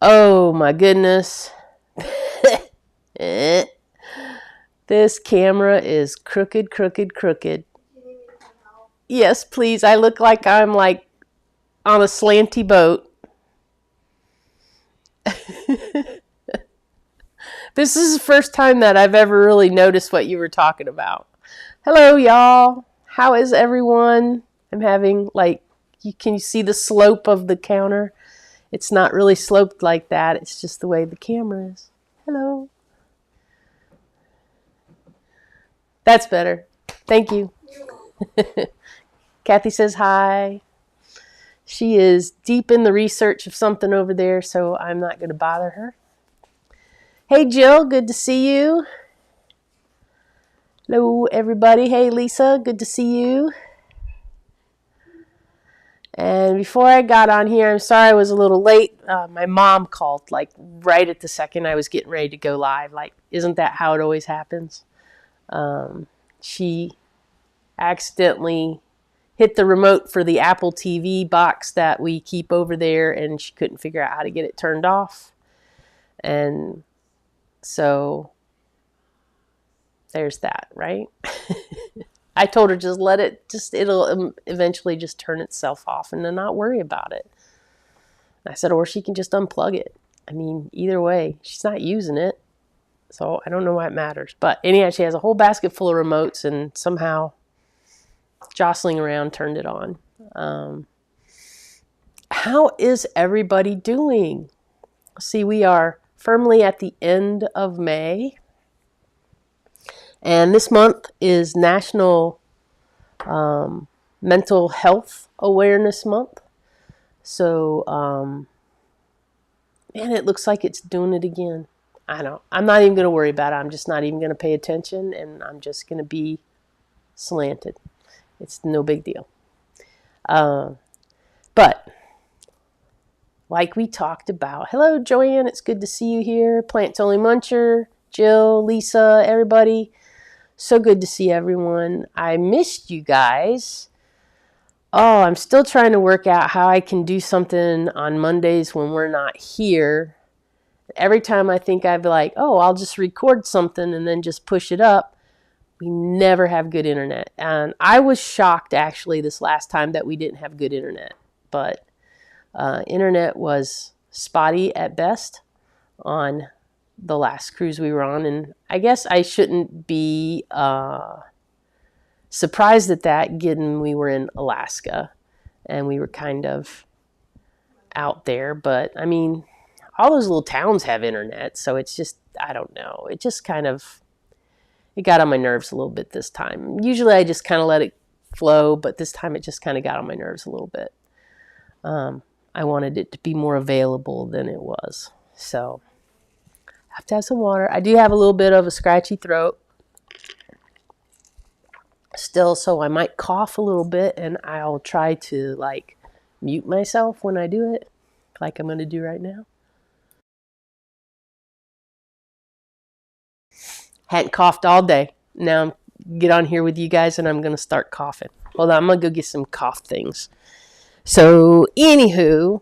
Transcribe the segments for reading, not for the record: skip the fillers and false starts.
Oh my goodness. Eh. This camera is crooked, crooked, crooked. Yes, please. I look like I'm like on a slanty boat. This is the first time that I've ever really noticed what you were talking about. Hello, y'all. How is everyone? I'm having can you see the slope of the counter? It's not really sloped like that. It's just the way the camera is. Hello. That's better. Thank you. Kathy says hi. She is deep in the research of something over there, so I'm not going to bother her. Hey, Jill. Good to see you. Hello, everybody. Hey, Lisa. Good to see you. And before I got on here, I'm sorry I was a little late. My mom called right at the second I was getting ready to go live. Isn't that how it always happens? She accidentally hit the remote for the Apple TV box that we keep over there, and she couldn't figure out how to get it turned off. And so there's that, right? I told her it'll eventually just turn itself off and then not worry about it. I said, or she can just unplug it. I mean, either way, she's not using it. So I don't know why it matters. But anyhow, she has a whole basket full of remotes and somehow jostling around turned it on. How is everybody doing? See, we are firmly at the end of May. And this month is National Mental Health Awareness Month. So, man, it looks like it's doing it again. I'm not even going to worry about it. I'm just not even going to pay attention, and I'm just going to be slanted. It's no big deal. But, like we talked about, hello, Joanne. It's good to see you here. Plants Only Muncher, Jill, Lisa, everybody. So good to see everyone. I missed you guys. Oh, I'm still trying to work out how I can do something on Mondays when we're not here. Every time I think I'd be like, oh, I'll just record something and then just push it up. We never have good internet. And I was shocked actually this last time that we didn't have good internet. But internet was spotty at best on the last cruise we were on, and I guess I shouldn't be surprised at that, given we were in Alaska and we were kind of out there. But I mean, all those little towns have internet, so it's just, I don't know, it just kind of, it got on my nerves a little bit this time. Usually I just kind of let it flow, but this time it just kind of got on my nerves a little bit. I wanted it to be more available than it was, so I have to have some water. I do have a little bit of a scratchy throat still, so I might cough a little bit, and I'll try to mute myself when I do it, like I'm going to do right now. Hadn't coughed all day. Now I'm get on here with you guys, and I'm going to start coughing. Hold on, I'm going to go get some cough things. So, anywho,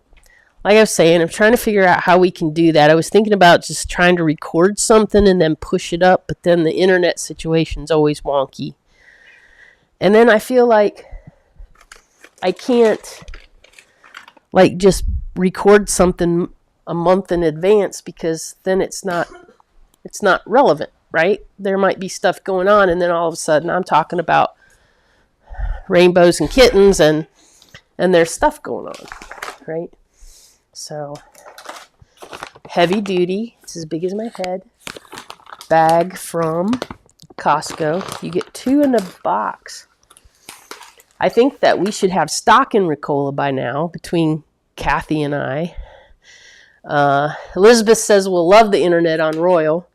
like I was saying, I'm trying to figure out how we can do that. I was thinking about just trying to record something and then push it up, but then the internet situation's always wonky. And then I feel like I can't just record something a month in advance, because then it's not relevant, right? There might be stuff going on, and then all of a sudden I'm talking about rainbows and kittens, and there's stuff going on, right? So, heavy duty, it's as big as my head, bag from Costco. You get 2 in a box. I think that we should have stock in Ricola by now, between Kathy and I. Elizabeth says we'll love the internet on Royal.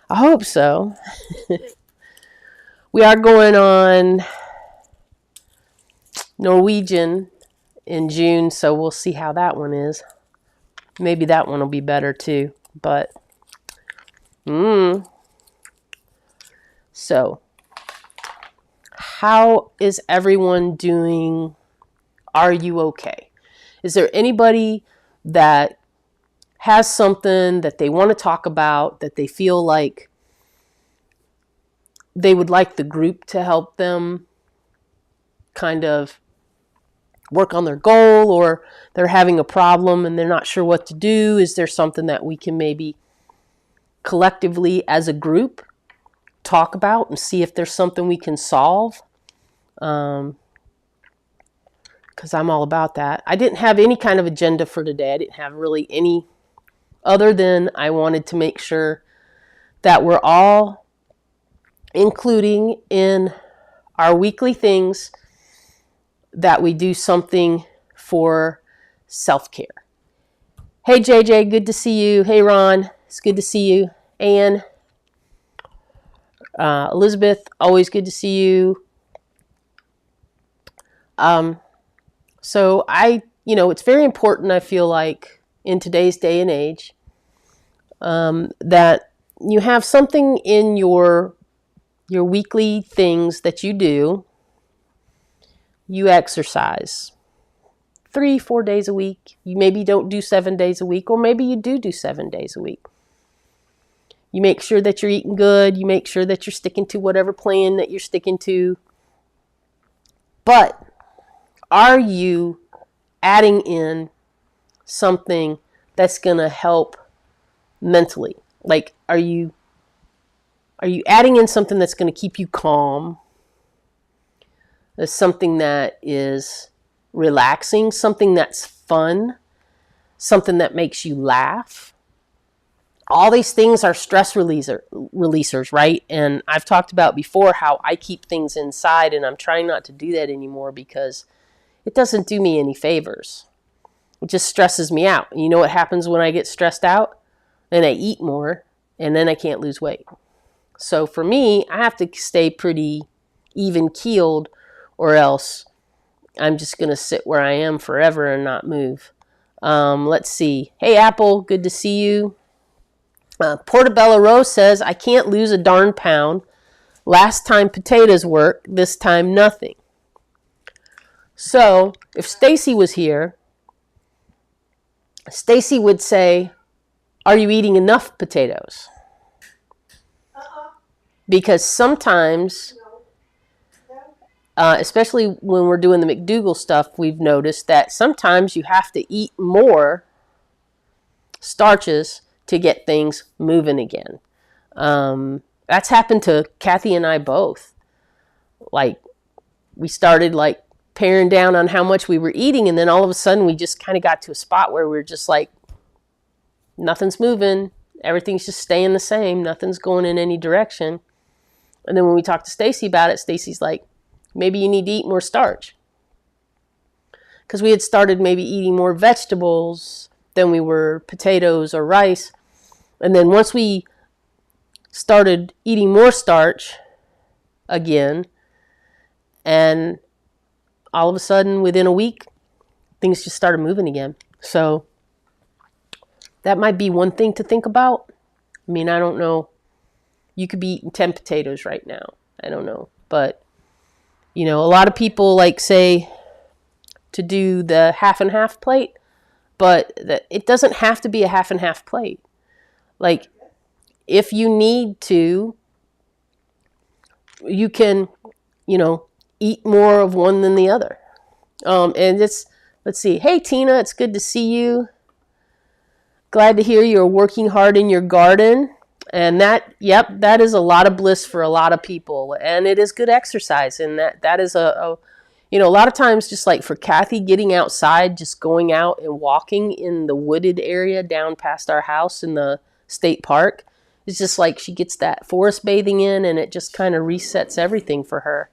I hope so. We are going on Norwegian in June, so we'll see how that one is. Maybe that one will be better too, but so how is everyone doing? Are you okay? Is there anybody that has something that they want to talk about, that they feel like they would like the group to help them kind of work on their goal, or they're having a problem and they're not sure what to do, is there something that we can maybe collectively as a group talk about and see if there's something we can solve? Because I'm all about that. I didn't have any kind of agenda for today. I didn't have really any other than I wanted to make sure that we're all including in our weekly things that we do something for self-care. Hey JJ, good to see you. Hey Ron, it's good to see you. Anne, Elizabeth, always good to see you. So it's very important, I feel like, in today's day and age, that you have something in your weekly things that you do. You exercise 3-4 days a week. You maybe don't do 7 days a week, or maybe you do 7 days a week. You make sure that you're eating good. You make sure that you're sticking to whatever plan that you're sticking to. But are you adding in something that's going to help mentally? Like, are you adding in something that's going to keep you calm? Something that is relaxing, something that's fun, something that makes you laugh? All these things are stress releasers, right? And I've talked about before how I keep things inside, and I'm trying not to do that anymore because it doesn't do me any favors. It just stresses me out. And you know what happens when I get stressed out? Then I eat more, and then I can't lose weight. So for me, I have to stay pretty even-keeled, or else I'm just going to sit where I am forever and not move. Let's see. Hey, Apple, good to see you. Portobello Rose says, I can't lose a darn pound. Last time potatoes worked, this time nothing. So if Stacy was here, Stacy would say, are you eating enough potatoes? Because sometimes, especially when we're doing the McDougall stuff, we've noticed that sometimes you have to eat more starches to get things moving again. That's happened to Kathy and I both. Like, we started paring down on how much we were eating, and then all of a sudden we just kind of got to a spot where we're just like, nothing's moving, everything's just staying the same, nothing's going in any direction. And then when we talked to Stacy about it, Stacy's like, maybe you need to eat more starch. Because we had started maybe eating more vegetables than we were potatoes or rice. And then once we started eating more starch again, and all of a sudden within a week, things just started moving again. So that might be one thing to think about. I mean, I don't know. You could be eating 10 potatoes right now. I don't know. But, a lot of people say to do the half and half plate, but it doesn't have to be a half and half plate. If you need to, you can, eat more of one than the other. Let's see. Hey, Tina, it's good to see you. Glad to hear you're working hard in your garden. And that is a lot of bliss for a lot of people. And it is good exercise. And that is a lot of times, just like for Kathy, getting outside, just going out and walking in the wooded area down past our house in the state park, it's just like she gets that forest bathing in, and it just kind of resets everything for her.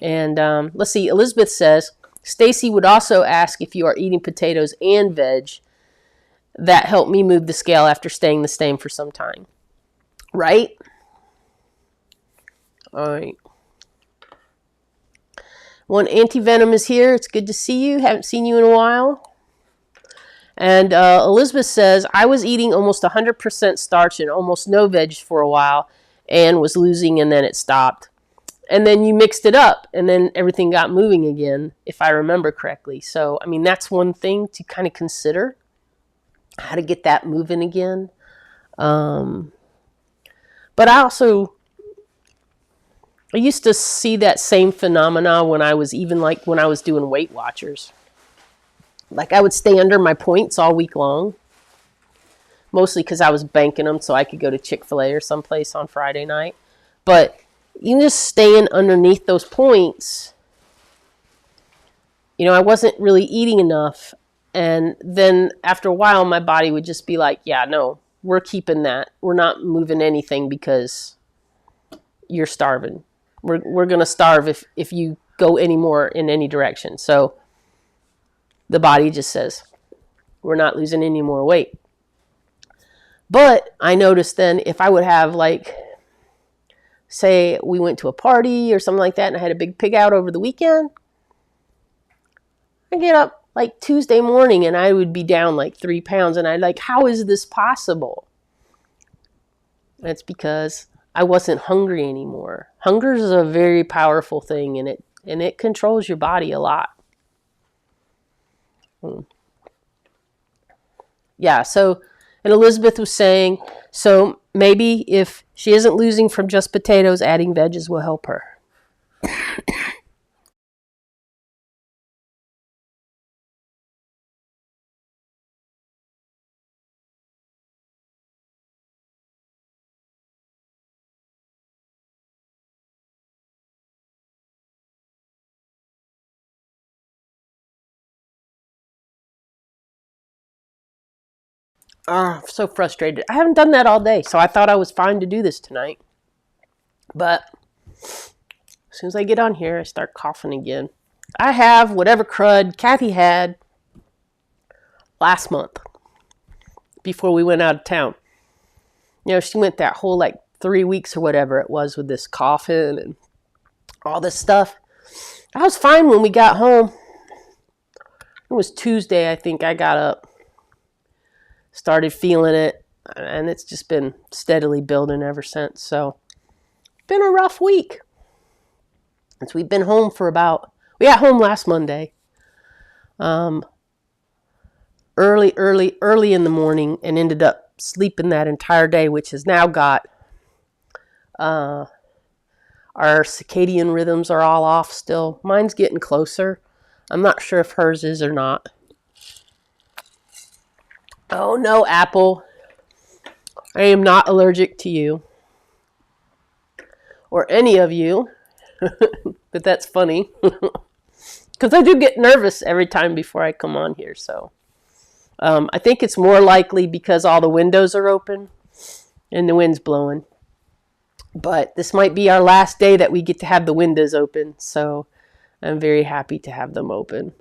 And let's see, Elizabeth says, Stacy would also ask if you are eating potatoes and veg. That helped me move the scale after staying the same for some time. Right? All right. One Anti-Venom is here. It's good to see you. Haven't seen you in a while. And Elizabeth says, I was eating almost 100% starch and almost no veg for a while and was losing, and then it stopped. And then you mixed it up, and then everything got moving again, if I remember correctly. So, I mean, that's one thing to kind of consider. how to get that moving again. But I used to see that same phenomena when I was when I was doing Weight Watchers. Like I would stay under my points all week long, mostly because I was banking them so I could go to Chick-fil-A or someplace on Friday night. But even just staying underneath those points, I wasn't really eating enough. And then after a while, my body would just be like, yeah, no, we're keeping that. We're not moving anything because you're starving. We're going to starve if you go any more in any direction. So the body just says, we're not losing any more weight. But I noticed then if I would have say we went to a party or something like that and I had a big pig out over the weekend, I get up like Tuesday morning and I would be down like 3 pounds and I'd like, how is this possible? That's because I wasn't hungry anymore. Hunger is a very powerful thing and it controls your body a lot. Yeah, so, and Elizabeth was saying, so maybe if she isn't losing from just potatoes, adding veggies will help her. I'm so frustrated. I haven't done that all day, so I thought I was fine to do this tonight. But as soon as I get on here, I start coughing again. I have whatever crud Kathy had last month before we went out of town. She went that whole 3 weeks or whatever it was with this coughing and all this stuff. I was fine when we got home. It was Tuesday, I think I got up, started feeling it, and it's just been steadily building ever since. So, it's been a rough week. Since we've been home we got home last Monday. Early in the morning and ended up sleeping that entire day, which has now got our circadian rhythms are all off still. Mine's getting closer. I'm not sure if hers is or not. Oh no, Apple. I am not allergic to you. Or any of you. But that's funny. Because I do get nervous every time before I come on here. So I think it's more likely because all the windows are open and the wind's blowing. But this might be our last day that we get to have the windows open. So I'm very happy to have them open.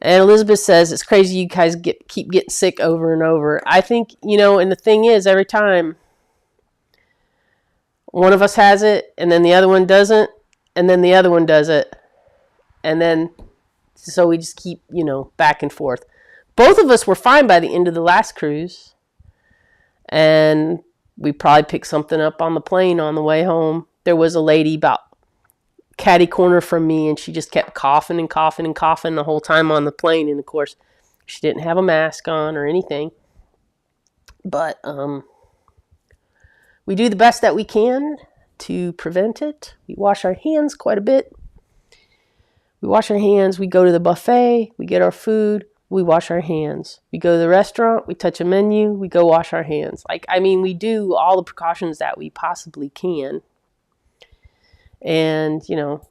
And Elizabeth says, it's crazy you guys keep getting sick over and over. I think, and the thing is, every time one of us has it, and then the other one doesn't, and then the other one does it. And then, so we just keep, back and forth. Both of us were fine by the end of the last cruise. And we probably picked something up on the plane on the way home. There was a lady about catty corner from me, and she just kept coughing and coughing and coughing the whole time on the plane. And of course, she didn't have a mask on or anything. But we do the best that we can to prevent it. We wash our hands quite a bit. We wash our hands. We go to the buffet. We get our food. We wash our hands. We go to the restaurant. We touch a menu. We go wash our hands. We do all the precautions that we possibly can. And,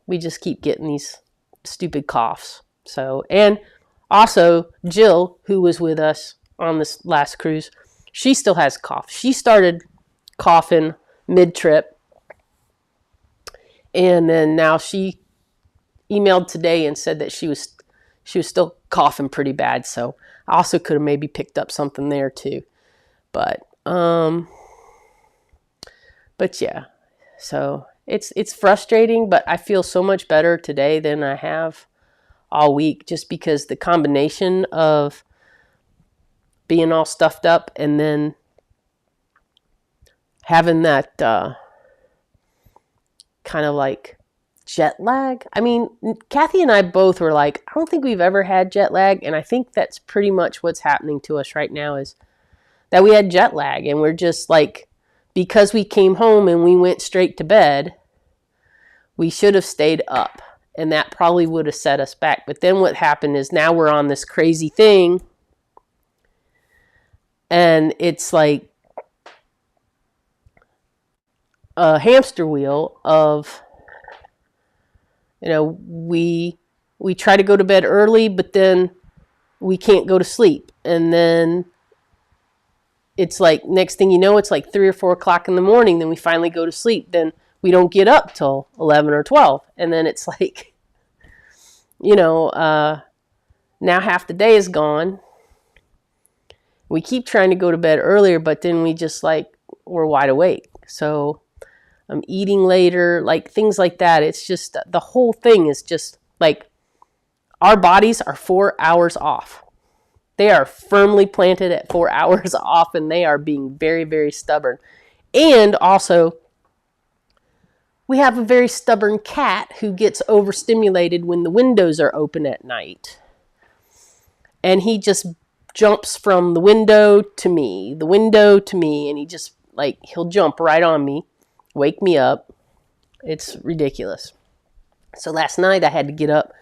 we just keep getting these stupid coughs. So, and also Jill, who was with us on this last cruise, she still has cough. She started coughing mid-trip. And then now she emailed today and said that she was still coughing pretty bad. So I also could have maybe picked up something there too. But yeah. So it's frustrating, but I feel so much better today than I have all week, just because the combination of being all stuffed up and then having that kind of jet lag. I mean, Kathy and I both were like, I don't think we've ever had jet lag. And I think that's pretty much what's happening to us right now is that we had jet lag. And we're just like, because we came home and we went straight to bed, we should have stayed up. And that probably would have set us back. But then what happened is now we're on this crazy thing. And it's like a hamster wheel of, we try to go to bed early, but then we can't go to sleep. And then it's like, next thing you know, it's like 3 or 4 o'clock in the morning. Then we finally go to sleep. Then we don't get up till 11 or 12. And then it's like, now half the day is gone. We keep trying to go to bed earlier, but then we just we're wide awake. So I'm eating later, like things like that. It's just, the whole thing is just like, our bodies are 4 hours off. They are firmly planted at 4 hours off, and they are being very, very stubborn. And also, we have a very stubborn cat who gets overstimulated when the windows are open at night. And he just jumps from the window to me, and he just he'll jump right on me, wake me up. It's ridiculous. So last night I had to get up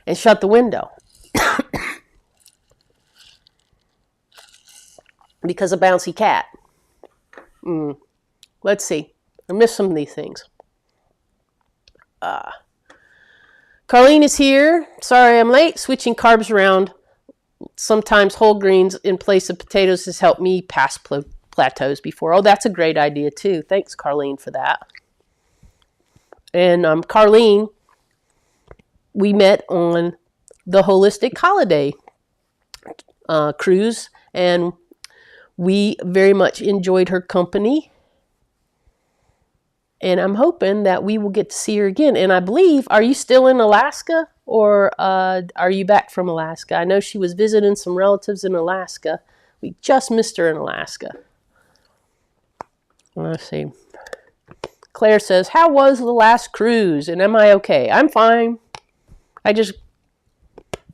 and shut the window because of Bouncy Cat. Let's see. I missed some of these things. Carlene is here. Sorry I'm late. Switching carbs around. Sometimes whole grains in place of potatoes has helped me pass plateaus before. Oh, that's a great idea too. Thanks, Carlene, for that. And Carlene, we met on the Holistic Holiday cruise, and we very much enjoyed her company. And I'm hoping that we will get to see her again. And I believe, are you still in Alaska, or are you back from Alaska? I know she was visiting some relatives in Alaska. We just missed her in Alaska. Let's see. Claire says, how was the last cruise? And am I okay? I'm fine. I just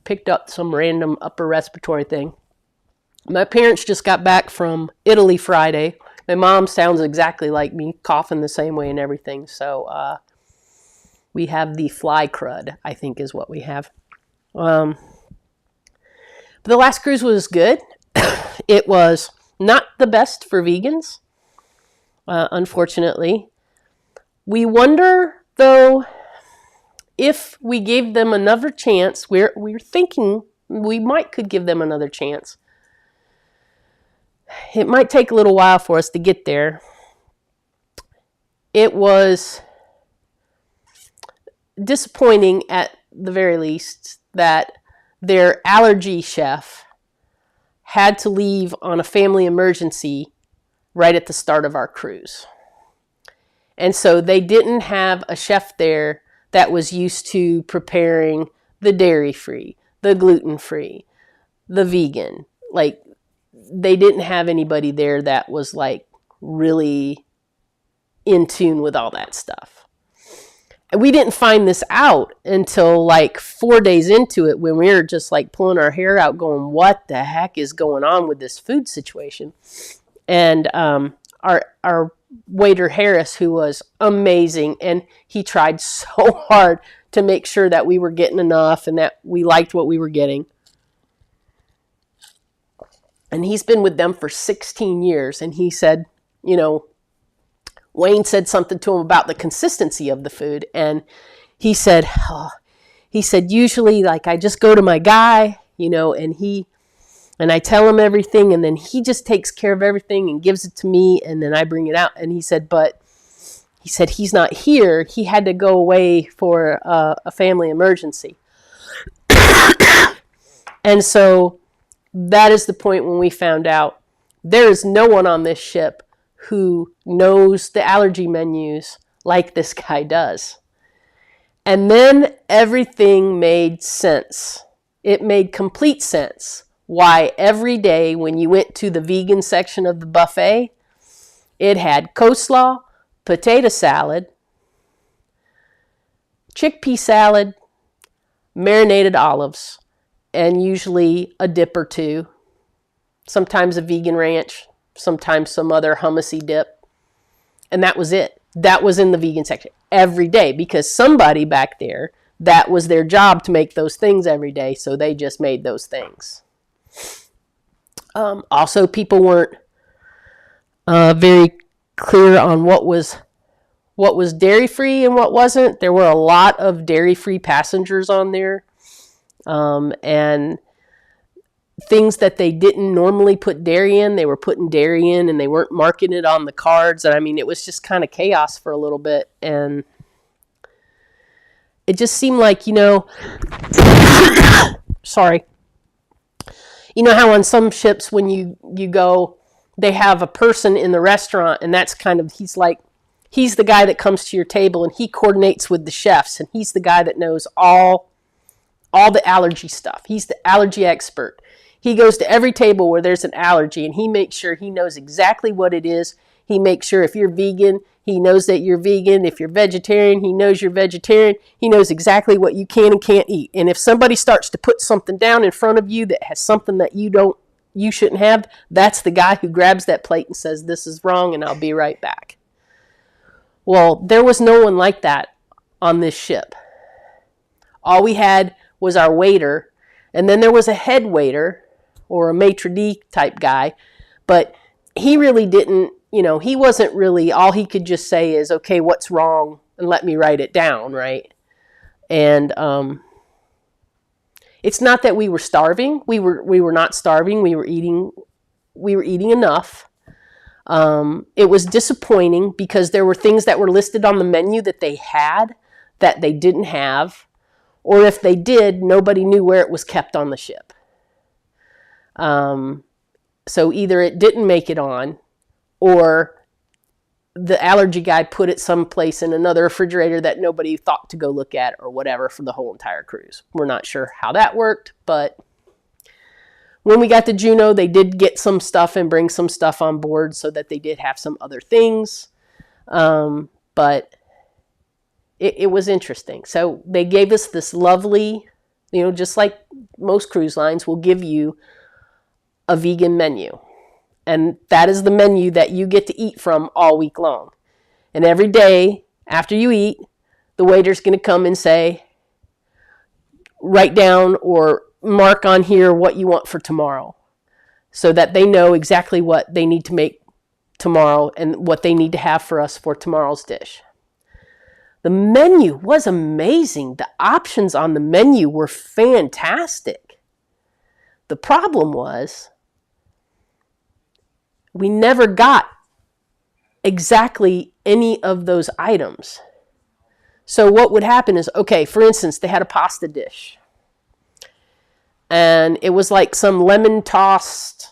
picked up some random upper respiratory thing. My parents just got back from Italy Friday. My mom sounds exactly like me, coughing the same way and everything. So we have the fly crud, I think is what we have. But the last cruise was good. It was not the best for vegans, unfortunately. We wonder, though, if we gave them another chance. We're thinking we could give them another chance. It might take a little while for us to get there. It was disappointing at the very least that their allergy chef had to leave on a family emergency right at the start of our cruise. And so they didn't have a chef there that was used to preparing the dairy-free, the gluten-free, the vegan. They didn't have anybody there that was really in tune with all that stuff. And we didn't find this out until 4 days into it, when we were just pulling our hair out going, what the heck is going on with this food situation? And our waiter Harris, who was amazing, and he tried so hard to make sure that we were getting enough and that we liked what we were getting. And he's been with them for 16 years. And he said, Wayne said something to him about the consistency of the food. And he said, usually I just go to my guy, and I tell him everything, and then he just takes care of everything and gives it to me, and then I bring it out. And he said, he's not here. He had to go away for a family emergency. And so that is the point when we found out there is no one on this ship who knows the allergy menus like this guy does. And then everything made sense. It made complete sense why every day when you went to the vegan section of the buffet, it had coleslaw, potato salad, chickpea salad, marinated olives, and usually a dip or two. Sometimes a vegan ranch, sometimes some other hummusy dip. And that was it. That was in the vegan section every day because somebody back there, that was their job to make those things every day. So they just made those things. Also, people weren't very clear on what was dairy free and what wasn't. There were a lot of dairy free passengers on there, and things that they didn't normally put dairy in, they were putting dairy in, and they weren't marking it on the cards. And I mean, it was just kind of chaos for a little bit, and it just seemed like, sorry. You know how on some ships when you go, they have a person in the restaurant, and that's kind of, he's the guy that comes to your table and he coordinates with the chefs, and he's the guy that knows all the allergy stuff. He's the allergy expert. He goes to every table where there's an allergy, and he makes sure he knows exactly what it is. He makes sure if you're vegan, he knows that you're vegan. If you're vegetarian, he knows you're vegetarian. He knows exactly what you can and can't eat. And if somebody starts to put something down in front of you that has something that you shouldn't have, that's the guy who grabs that plate and says, "This is wrong, and I'll be right back." Well, there was no one like that on this ship. All we had was our waiter, and then there was a head waiter or a maitre d' type guy, but he really didn't, he wasn't really, all he could just say is, "Okay, what's wrong?" and let me write it down, right? And it's not that we were starving. We were not starving. We were eating enough. It was disappointing because there were things that were listed on the menu that they had that they didn't have, or if they did, nobody knew where it was kept on the ship. So either it didn't make it on, or the allergy guy put it someplace in another refrigerator that nobody thought to go look at or whatever for the whole entire cruise. We're not sure how that worked, but when we got to Juneau, they did get some stuff and bring some stuff on board so that they did have some other things. But it was interesting. So they gave us this lovely, just like most cruise lines will give you a vegan menu. And that is the menu that you get to eat from all week long. And every day after you eat, the waiter's going to come and say, write down or mark on here what you want for tomorrow, so that they know exactly what they need to make tomorrow and what they need to have for us for tomorrow's dish. The menu was amazing. The options on the menu were fantastic. The problem was we never got exactly any of those items. So what would happen is, okay, for instance, they had a pasta dish. And it was like some lemon tossed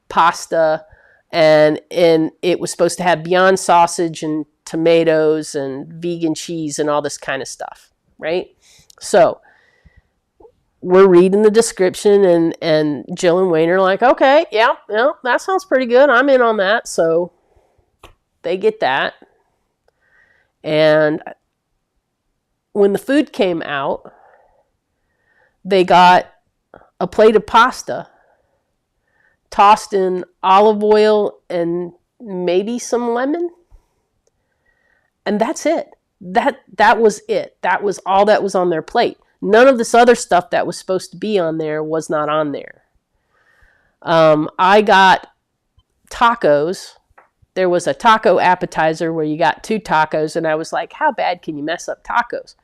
pasta, and it was supposed to have Beyond sausage and tomatoes and vegan cheese and all this kind of stuff, right? So we're reading the description, and Jill and Wayne are like, okay, yeah, that sounds pretty good. I'm in on that. So they get that. And when the food came out, they got a plate of pasta tossed in olive oil and maybe some lemon. And that's it. That was it. That was all that was on their plate. None of this other stuff that was supposed to be on there was not on there. I got tacos. There was a taco appetizer where you got 2 tacos, and I was like, how bad can you mess up tacos?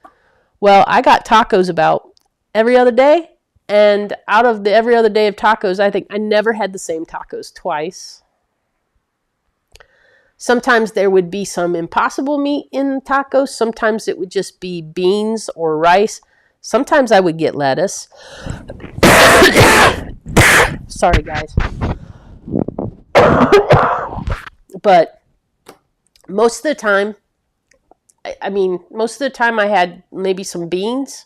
Well, I got tacos about every other day, and out of the every other day of tacos, I think I never had the same tacos twice. Sometimes there would be some impossible meat in tacos. Sometimes it would just be beans or rice. Sometimes I would get lettuce. Sorry, guys. But most of the time, most of the time I had maybe some beans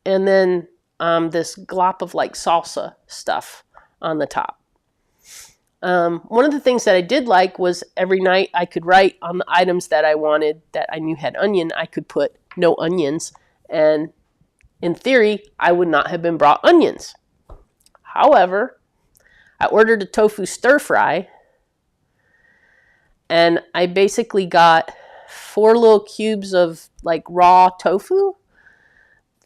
and then this glop of like salsa stuff on the top. One of the things that I did like was every night I could write on the items that I wanted that I knew had onion, I could put no onions. And in theory, I would not have been brought onions. However, I ordered a tofu stir fry, and I basically got 4 little cubes of like raw tofu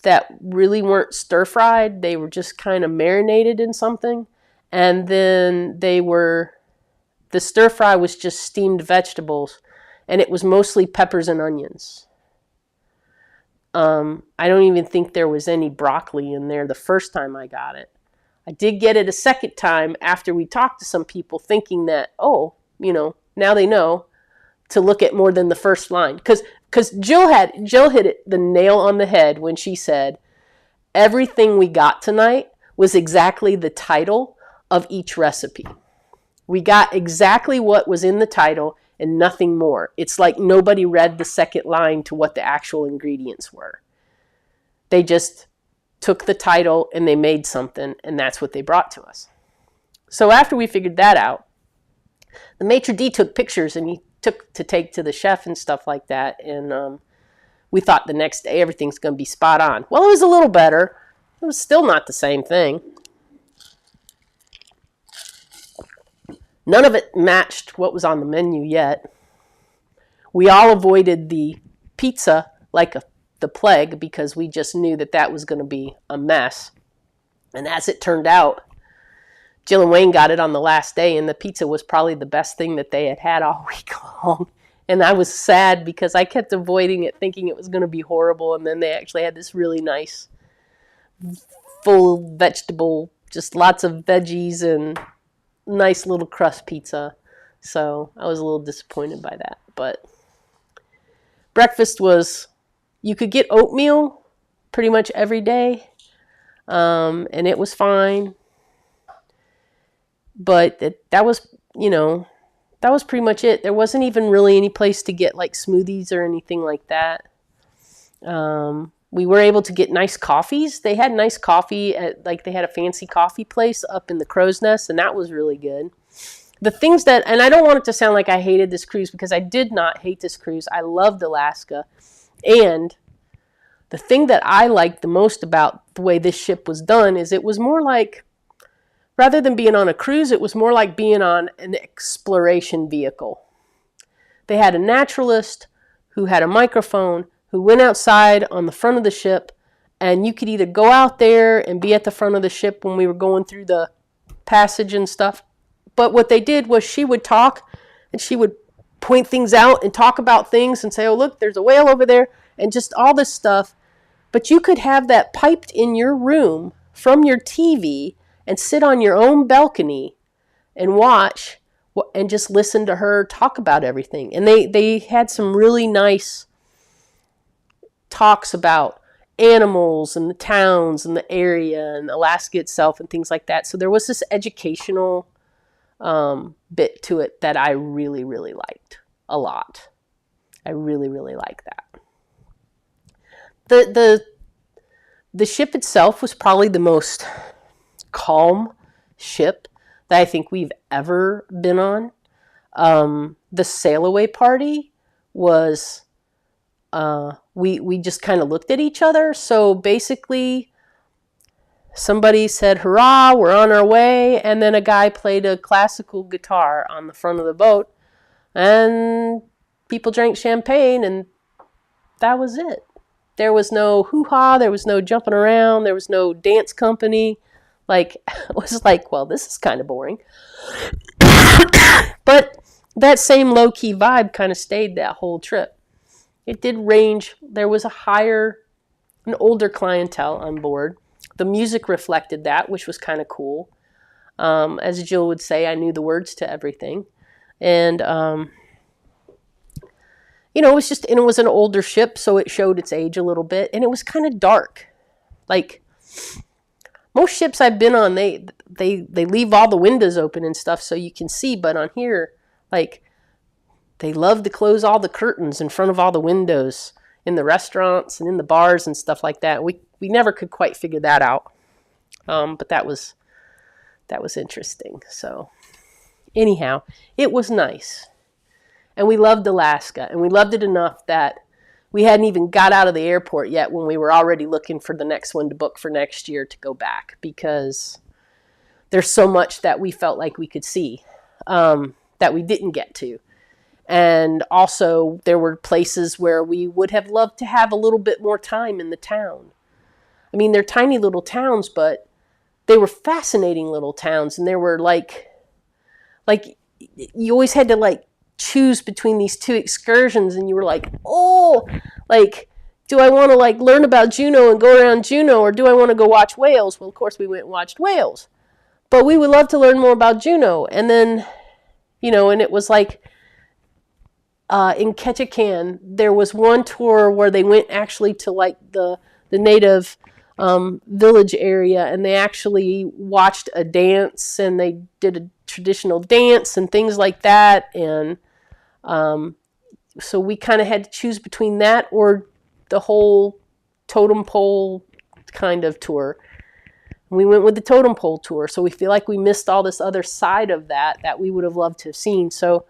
that really weren't stir fried. They were just kind of marinated in something. And then the stir fry was just steamed vegetables, and it was mostly peppers and onions. I don't even think there was any broccoli in there the first time I got it. I did get it a second time after we talked to some people, thinking that, now they know to look at more than the first line. Because Jill hit the nail on the head when she said, everything we got tonight was exactly the title of each recipe. We got exactly what was in the title and nothing more. It's like nobody read the second line to what the actual ingredients were. They just took the title and they made something, and that's what they brought to us. So after we figured that out, the maitre d' took pictures and he took to take to the chef and stuff like that. And we thought the next day everything's going to be spot on. Well, it was a little better. It was still not the same thing. None of it matched what was on the menu yet. We all avoided the pizza like the plague because we just knew that was going to be a mess. And as it turned out, Jill and Wayne got it on the last day, and the pizza was probably the best thing that they had all week long. And I was sad because I kept avoiding it, thinking it was going to be horrible. And then they actually had this really nice, full vegetable, just lots of veggies and nice little crust pizza. So I was a little disappointed by that. But breakfast was, you could get oatmeal pretty much every day. And it was fine. But that was pretty much it. There wasn't even really any place to get like smoothies or anything like that. We were able to get nice coffees. They had nice coffee they had a fancy coffee place up in the Crow's Nest, and that was really good. The things and I don't want it to sound like I hated this cruise, because I did not hate this cruise. I loved Alaska. And the thing that I liked the most about the way this ship was done is it was more like, rather than being on a cruise, it was more like being on an exploration vehicle. They had a naturalist who had a microphone, who went outside on the front of the ship, and you could either go out there and be at the front of the ship when we were going through the passage and stuff. But what they did was she would talk, and she would point things out and talk about things and say, oh, look, there's a whale over there, and just all this stuff. But you could have that piped in your room from your TV and sit on your own balcony and watch and just listen to her talk about everything. And they had some really nice talks about animals and the towns and the area and Alaska itself and things like that. So there was this educational bit to it that I really, really liked a lot. I really, really like that. The ship itself was probably the most calm ship that I think we've ever been on. The sail away party was, we just kind of looked at each other. So basically somebody said, hurrah, we're on our way. And then a guy played a classical guitar on the front of the boat, and people drank champagne, and that was it. There was no hoo-ha, there was no jumping around, there was no dance company. It was like, well, this is kind of boring. But that same low-key vibe kind of stayed that whole trip. It did range. There was an older clientele on board. The music reflected that, which was kind of cool. As Jill would say, I knew the words to everything. And, it was an older ship, so it showed its age a little bit. And it was kind of dark. Like, most ships I've been on, they leave all the windows open and stuff so you can see. But on here, they love to close all the curtains in front of all the windows in the restaurants and in the bars and stuff like that. We never could quite figure that out. But that was interesting. So anyhow, it was nice. And we loved Alaska. And we loved it enough that we hadn't even got out of the airport yet when we were already looking for the next one to book for next year to go back, because there's so much that we felt like we could see that we didn't get to. And also there were places where we would have loved to have a little bit more time in the town. I mean, they're tiny little towns, but they were fascinating little towns. And there were like you always had to like choose between these two excursions, and you were like, oh, like, do I want to like learn about Juneau and go around Juneau, or do I want to go watch whales? Well, of course we went and watched whales, but we would love to learn more about Juneau. And then, and it was like, in Ketchikan, there was one tour where they went actually to like the native village area, and they actually watched a dance, and they did a traditional dance and things like that. And so we kind of had to choose between that or the whole totem pole kind of tour. We went with the totem pole tour, so we feel like we missed all this other side of that we would have loved to have seen. So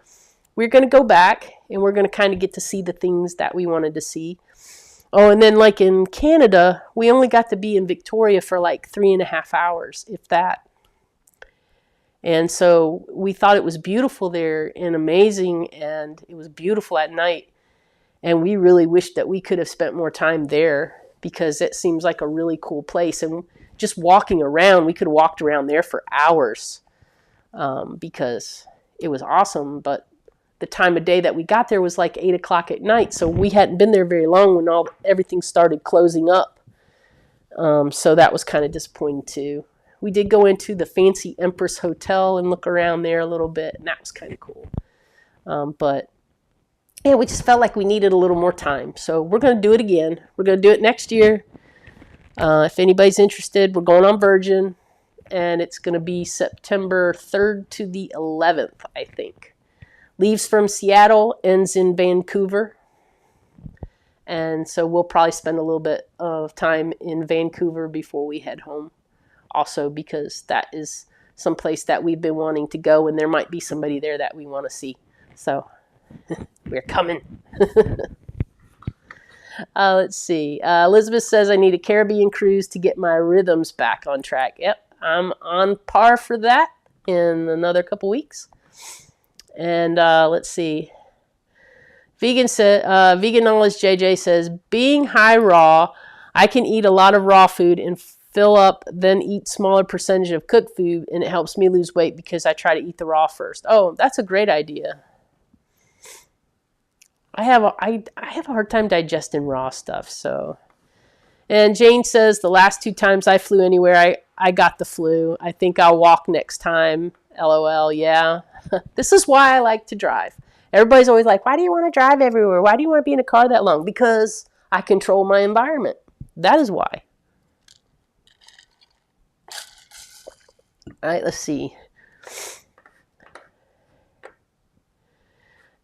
we're going to go back, and we're going to kind of get to see the things that we wanted to see. Oh, and then like in Canada, we only got to be in Victoria for like 3.5 hours, if that. And so we thought it was beautiful there and amazing, and it was beautiful at night. And we really wished that we could have spent more time there, because it seems like a really cool place. And just walking around, we could have walked around there for hours because it was awesome. But the time of day that we got there was like 8 o'clock at night. So we hadn't been there very long when everything started closing up. So that was kind of disappointing too. We did go into the fancy Empress Hotel and look around there a little bit, and that was kind of cool. But yeah, we just felt like we needed a little more time. So we're going to do it again. We're going to do it next year. If anybody's interested, we're going on Virgin, and it's going to be September 3rd to the 11th, I think. Leaves from Seattle, ends in Vancouver. And so we'll probably spend a little bit of time in Vancouver before we head home. Also, because that is some place that we've been wanting to go, and there might be somebody there that we want to see. So we're coming. Let's see. Elizabeth says, I need a Caribbean cruise to get my rhythms back on track. Yep, I'm on par for that in another couple weeks. And let's see. Vegan Knowledge JJ says, being high raw, I can eat a lot of raw food and fill up, then eat smaller percentage of cooked food, and it helps me lose weight because I try to eat the raw first. Oh, that's a great idea. I have a hard time digesting raw stuff. So, and Jane says, the last 2 times I flew anywhere, I got the flu. I think I'll walk next time. LOL. Yeah. This is why I like to drive. Everybody's always like, why do you want to drive everywhere? Why do you want to be in a car that long? Because I control my environment. That is why. All right, let's see.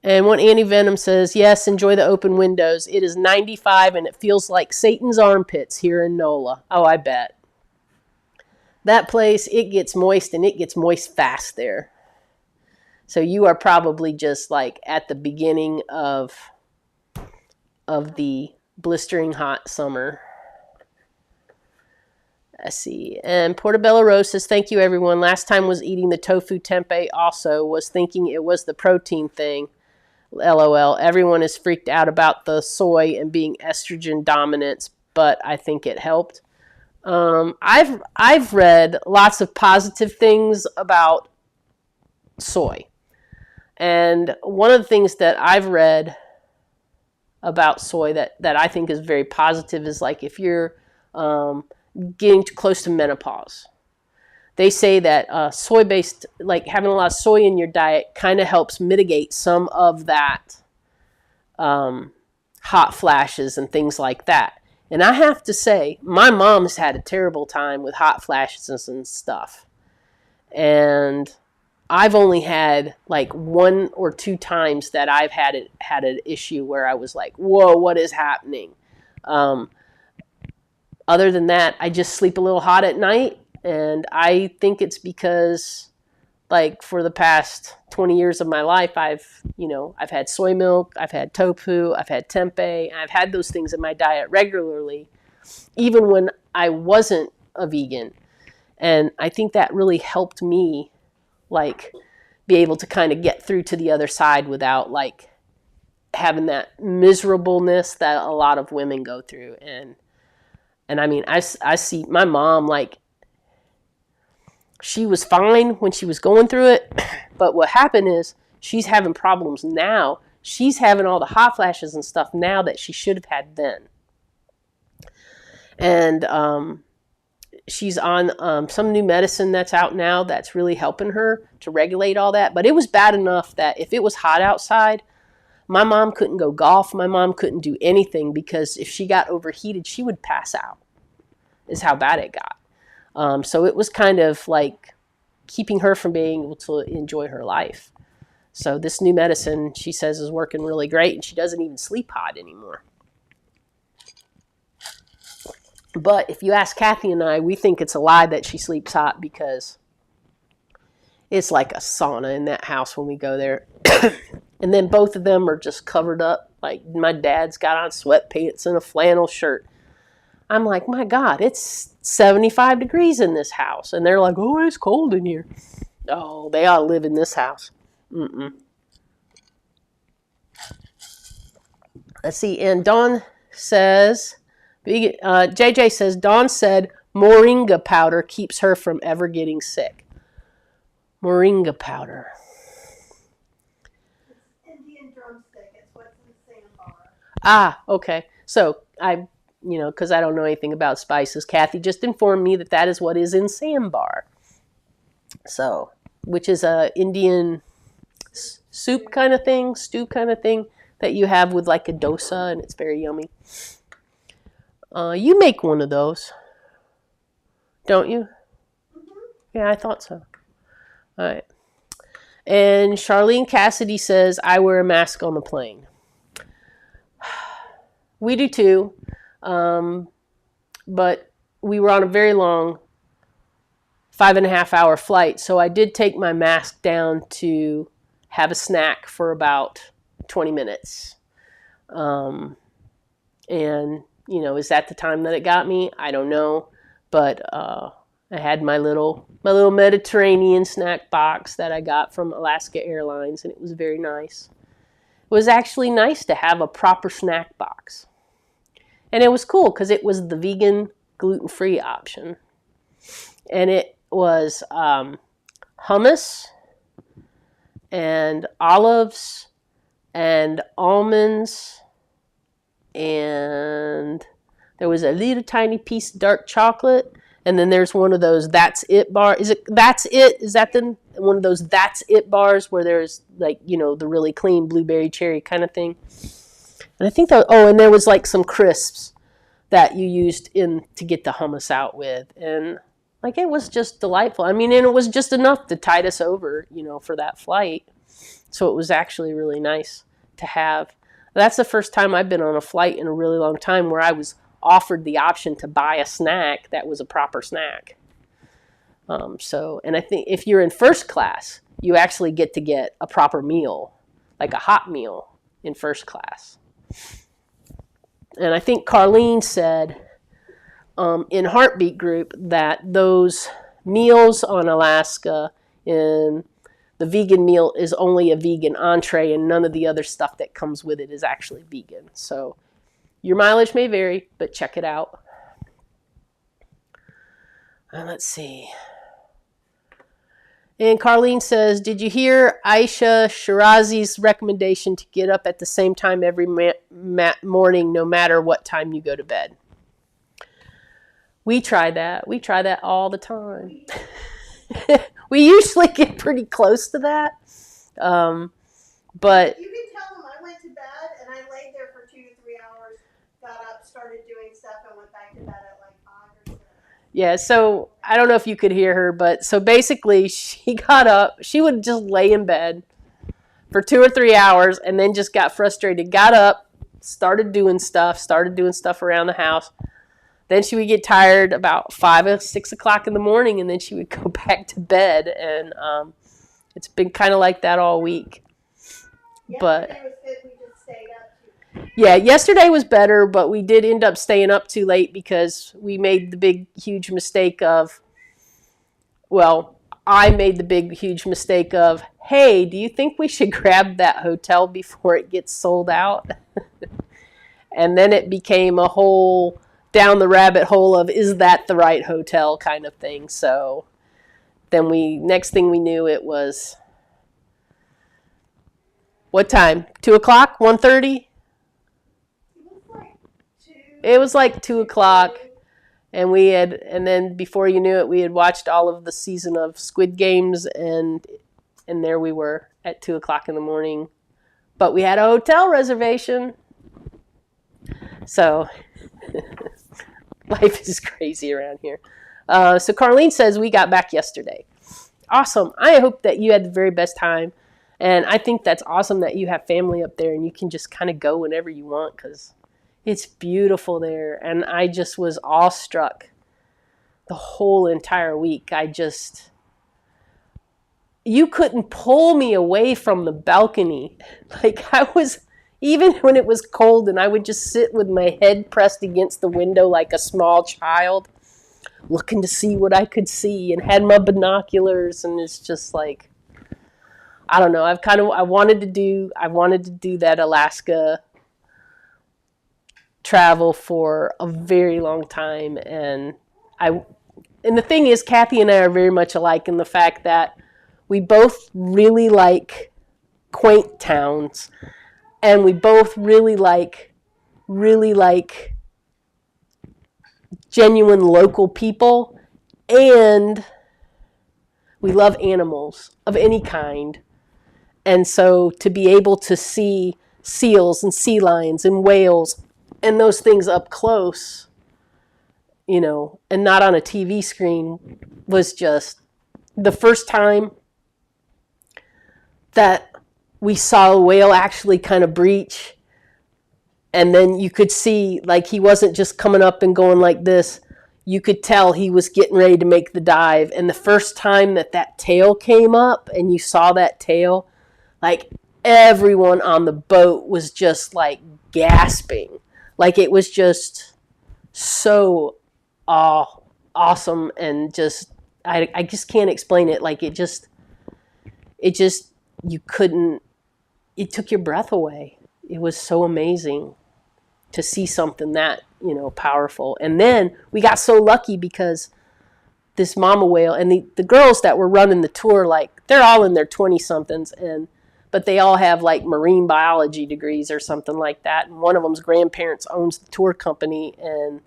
And one Anti-Venom says, yes, enjoy the open windows. It is 95 and it feels like Satan's armpits here in NOLA. Oh, I bet. That place, it gets moist, and it gets moist fast there. So you are probably just like at the beginning of the blistering hot summer. Let's see. And Portobello Rose says, thank you, everyone. Last time was eating the tofu tempeh also. Was thinking it was the protein thing. LOL. Everyone is freaked out about the soy and being estrogen dominance, but I think it helped. I've read lots of positive things about soy. And one of the things that I've read about soy that I think is very positive is like if you're getting too close to menopause. They say that soy-based, like having a lot of soy in your diet kind of helps mitigate some of that hot flashes and things like that. And I have to say, my mom's had a terrible time with hot flashes and stuff. And I've only had like 1 or 2 times that I've had an issue where I was like, whoa, what is happening? Other than that, I just sleep a little hot at night. And I think it's because like for the past 20 years of my life, I've had soy milk, I've had tofu, I've had tempeh, I've had those things in my diet regularly, even when I wasn't a vegan. And I think that really helped me like be able to kind of get through to the other side without like having that miserableness that a lot of women go through. And I mean, I see my mom, like, she was fine when she was going through it, but what happened is she's having problems now. She's having all the hot flashes and stuff now that she should have had then. And she's on some new medicine that's out now that's really helping her to regulate all that. But it was bad enough that if it was hot outside, my mom couldn't go golf. My mom couldn't do anything because if she got overheated, she would pass out, is how bad it got. So it was kind of like keeping her from being able to enjoy her life. So this new medicine, she says, is working really great, and she doesn't even sleep hot anymore. But if you ask Kathy and I, we think it's a lie that she sleeps hot because it's like a sauna in that house when we go there. And then both of them are just covered up. Like my dad's got on sweatpants and a flannel shirt. I'm like, my God, it's 75 degrees in this house. And they're like, oh, it's cold in here. Oh, they ought to live in this house. Let's see. And Dawn says, JJ says, Dawn said moringa powder keeps her from ever getting sick. Moringa powder. It's Indian drumstick. It's what's in sandbar. Ah, okay. So because I don't know anything about spices, Kathy just informed me that that is what is in sambar. So, which is a Indian soup kind of thing, stew kind of thing that you have with like a dosa, and it's very yummy. You make one of those, don't you? Mm-hmm. Yeah, I thought so. All right. And Charlene Cassidy says, I wear a mask on the plane. We do too. But we were on a very long 5.5-hour flight. So I did take my mask down to have a snack for about 20 minutes. And, is that the time that it got me? I don't know. But, I had my little Mediterranean snack box that I got from Alaska Airlines, and it was very nice. It was actually nice to have a proper snack box. And it was cool because it was the vegan, gluten-free option. And it was hummus and olives and almonds, and there was a little tiny piece of dark chocolate. And then there's one of those That's It bar. Is that one of those That's It bars where there's like, the really clean blueberry cherry kind of thing. And I think and there was like some crisps that you used to get the hummus out with. And like, it was just delightful. I mean, and it was just enough to tide us over, for that flight. So it was actually really nice to have. That's the first time I've been on a flight in a really long time where I was offered the option to buy a snack that was a proper snack. And I think if you're in first class, you actually get to get a proper meal, like a hot meal in first class. And I think Carlene said in Heartbeat Group that those meals on Alaska in the vegan meal is only a vegan entree and none of the other stuff that comes with it is actually vegan. So your mileage may vary, but check it out. Let's see. And Carlene says, did you hear Aisha Shirazi's recommendation to get up at the same time every morning, no matter what time you go to bed? We try that. We try that all the time. We usually get pretty close to that. But you can tell them I went to bed and I laid there for 2 to 3 hours, got up, started doing stuff, and went back to bed at like 5 or 6. Yeah, so I don't know if you could hear her, but so basically she got up. She would just lay in bed for 2 or 3 hours and then just got frustrated, got up, started doing stuff around the house. Then she would get tired about 5 or 6 o'clock in the morning, and then she would go back to bed. And It's been kind of like that all week. But Yesterday was good. We just stayed up too. yeah, yesterday was better, but we did end up staying up too late because we made the big, huge mistake of, well, I made the big, huge mistake of, hey, do you think we should grab that hotel before it gets sold out? And then it became a whole down the rabbit hole of, is that the right hotel kind of thing. So then next thing we knew, it was, what time? 2 o'clock? 1:30? It was like 2 o'clock. And then before you knew it, we had watched all of the season of Squid Games, and there we were at 2 o'clock in the morning. But we had a hotel reservation. So life is crazy around here. So Carlene says we got back yesterday. Awesome. I hope that you had the very best time. And I think that's awesome that you have family up there and you can just kind of go whenever you want because it's beautiful there. And I just was awestruck the whole entire week. You couldn't pull me away from the balcony. Like I was, even when it was cold, and I would just sit with my head pressed against the window like a small child, looking to see what I could see, and had my binoculars, and it's just like, I don't know. I wanted to do that Alaska travel for a very long time, and the thing is, Kathy and I are very much alike in the fact that we both really like quaint towns, and we both really like genuine local people, and we love animals of any kind. And so to be able to see seals and sea lions and whales and those things up close, and not on a TV screen, was just the first time that we saw a whale actually kind of breach. And then you could see, like, he wasn't just coming up and going like this. You could tell he was getting ready to make the dive. And the first time that tail came up and you saw that tail, like everyone on the boat was just like gasping. Like it was just so awesome, and just I just can't explain it. Like it just you couldn't, it took your breath away. It was so amazing to see something that, powerful. And then we got so lucky because this mama whale and the girls that were running the tour, like they're all in their 20-somethings, but they all have like marine biology degrees or something like that. And one of them's grandparents owns the tour company, and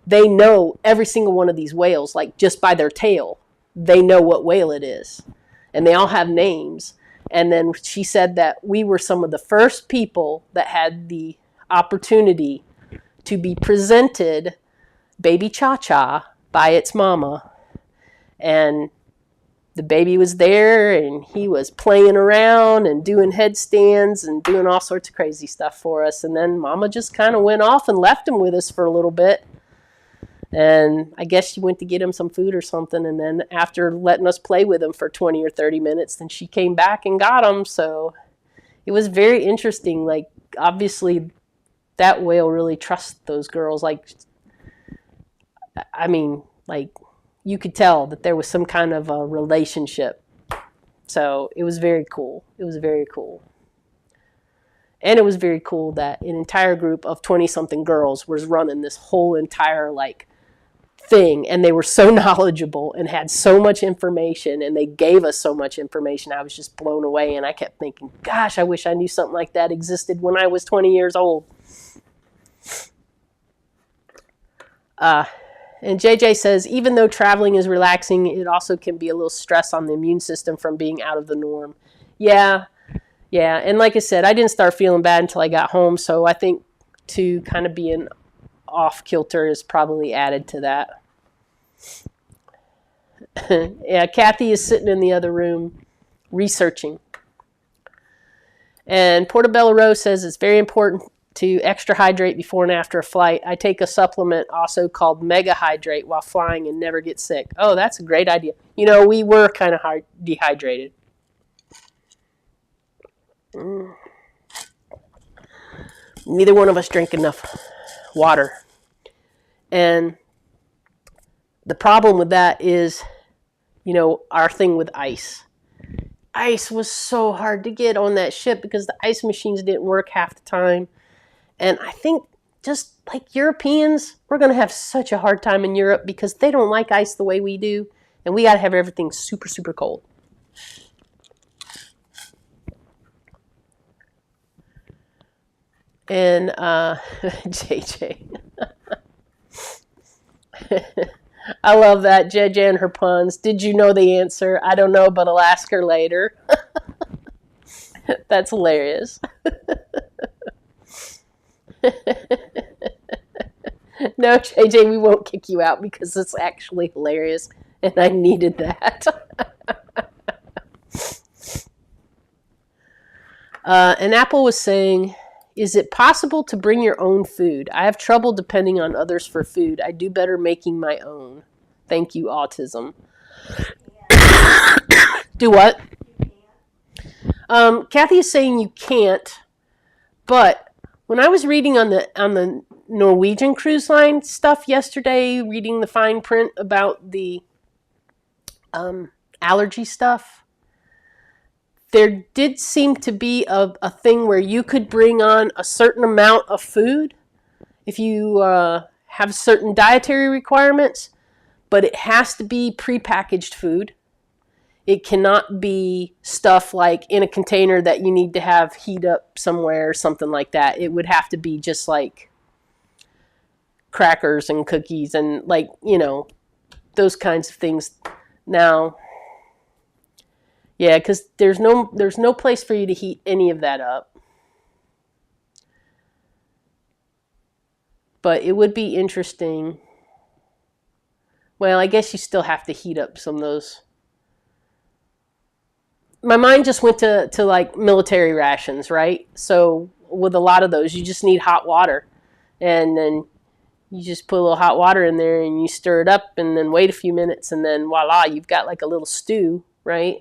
they know every single one of these whales, like just by their tail. They know what whale it is. And they all have names. And then she said that we were some of the first people that had the opportunity to be presented baby Cha-Cha by its mama. And the baby was there, and he was playing around and doing headstands and doing all sorts of crazy stuff for us. And then mama just kind of went off and left him with us for a little bit. And I guess she went to get him some food or something. And then after letting us play with him for 20 or 30 minutes, then she came back and got him. So it was very interesting. Like, obviously, that whale really trusts those girls. Like, I mean, like, you could tell that there was some kind of a relationship. So it was very cool. It was very cool. And it was very cool that an entire group of 20-something girls was running this whole entire, like, thing. And they were so knowledgeable and had so much information, and they gave us so much information. I was just blown away, and I kept thinking, gosh, I wish I knew something like that existed when I was 20 years old. And JJ says, even though traveling is relaxing, it also can be a little stress on the immune system from being out of the norm. Yeah. And like I said, I didn't start feeling bad until I got home. So I think to kind of being off kilter is probably added to that. Yeah, Kathy is sitting in the other room researching. And Portobello Rose says it's very important to extra hydrate before and after a flight. I take a supplement also called Mega Hydrate while flying and never get sick. Oh, that's a great idea. We were kind of dehydrated. Neither one of us drank enough water. And the problem with that is, our thing with ice. Ice was so hard to get on that ship because the ice machines didn't work half the time. And I think just like Europeans, we're going to have such a hard time in Europe because they don't like ice the way we do. And we got to have everything super, super cold. And JJ. I love that. JJ and her puns. Did you know the answer? I don't know, but I'll ask her later. That's hilarious. No, JJ, we won't kick you out because it's actually hilarious, and I needed that. And Apple was saying, is it possible to bring your own food? I have trouble depending on others for food. I do better making my own. Thank you, autism. Do what? Kathy is saying you can't, but when I was reading on the Norwegian cruise line stuff yesterday, reading the fine print about the allergy stuff, there did seem to be a thing where you could bring on a certain amount of food if you have certain dietary requirements, but it has to be prepackaged food. It cannot be stuff like in a container that you need to have heat up somewhere or something like that. It would have to be just like crackers and cookies and those kinds of things. Now, yeah, because there's no place for you to heat any of that up. But it would be interesting. Well, I guess you still have to heat up some of those. My mind just went to like military rations, right? So with a lot of those, you just need hot water. And then you just put a little hot water in there and you stir it up and then wait a few minutes and then voila, you've got like a little stew, right?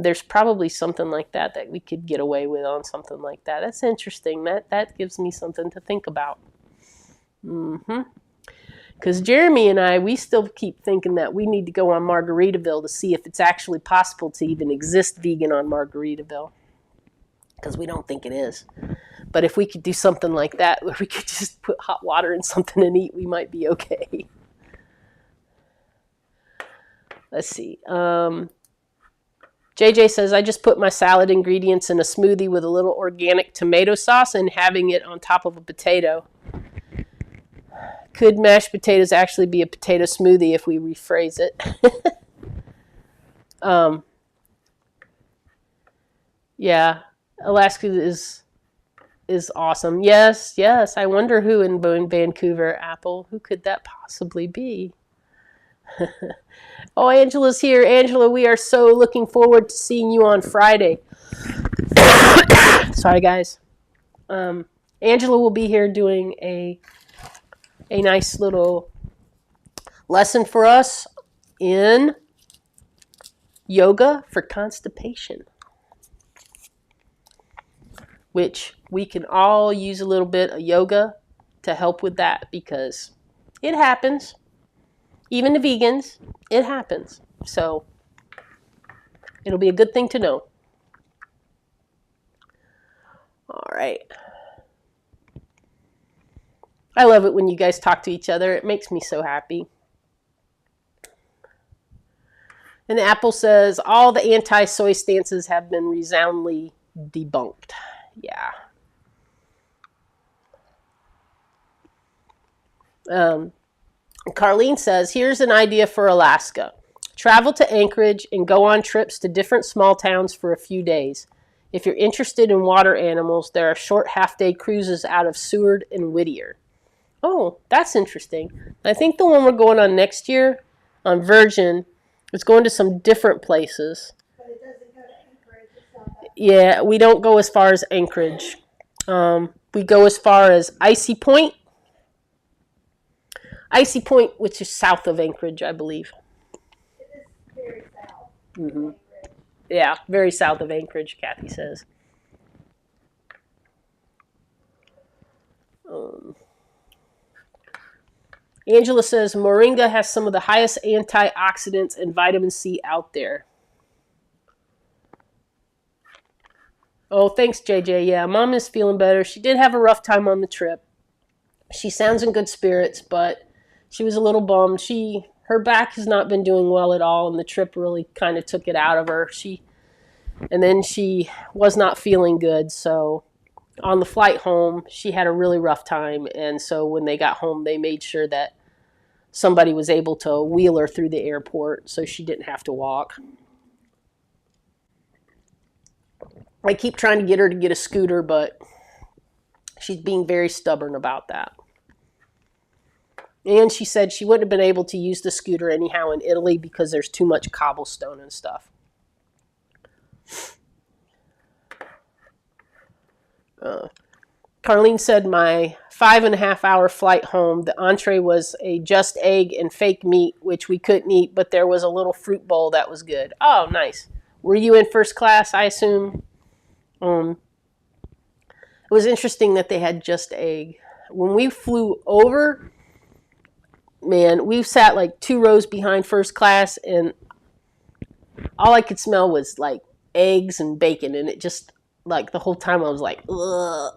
There's probably something like that we could get away with on something like that. That's interesting. That gives me something to think about. Because Jeremy and I, we still keep thinking that we need to go on Margaritaville to see if it's actually possible to even exist vegan on Margaritaville. Because we don't think it is. But if we could do something like that, where we could just put hot water in something and eat, we might be okay. Let's see. JJ says, I just put my salad ingredients in a smoothie with a little organic tomato sauce and having it on top of a potato. Could mashed potatoes actually be a potato smoothie if we rephrase it? Yeah, Alaska is awesome. Yes. I wonder who in Vancouver, Apple. Who could that possibly be? Oh, Angela's here. Angela, we are so looking forward to seeing you on Friday. Sorry, guys. Angela will be here doing a nice little lesson for us in yoga for constipation, which we can all use a little bit of yoga to help with that because it happens. Even the vegans, it happens. So it'll be a good thing to know. All right. I love it when you guys talk to each other. It makes me so happy. And Apple says, all the anti-soy stances have been resoundingly debunked. Yeah. Carlene says, here's an idea for Alaska. Travel to Anchorage and go on trips to different small towns for a few days. If you're interested in water animals, there are short half-day cruises out of Seward and Whittier. Oh, that's interesting. I think the one we're going on next year on Virgin is going to some different places. But it doesn't go to Anchorage. It's not that. Yeah, we don't go as far as Anchorage. We go as far as Icy Point. Icy Point, which is south of Anchorage, I believe. It is very south. Mm-hmm. Anchorage. Yeah, very south of Anchorage, Kathy says. Um, Angela says moringa has some of the highest antioxidants and vitamin C out there. Oh, thanks, JJ. Yeah, Mom is feeling better. She did have a rough time on the trip. She sounds in good spirits, but she was a little bummed. Her back has not been doing well at all, and the trip really kind of took it out of her. And then she was not feeling good, so on the flight home, she had a really rough time, and so when they got home, they made sure that somebody was able to wheel her through the airport so she didn't have to walk. I keep trying to get her to get a scooter, but she's being very stubborn about that. And she said she wouldn't have been able to use the scooter anyhow in Italy because there's too much cobblestone and stuff. Carlene said my 5.5 hour flight home, the entree was a just egg and fake meat, which we couldn't eat, but there was a little fruit bowl that was good. Oh, nice. Were you in first class, I assume? It was interesting that they had just egg. When we flew over, man, we sat like 2 rows behind first class, and all I could smell was like eggs and bacon, and it just, like, the whole time I was like, ugh.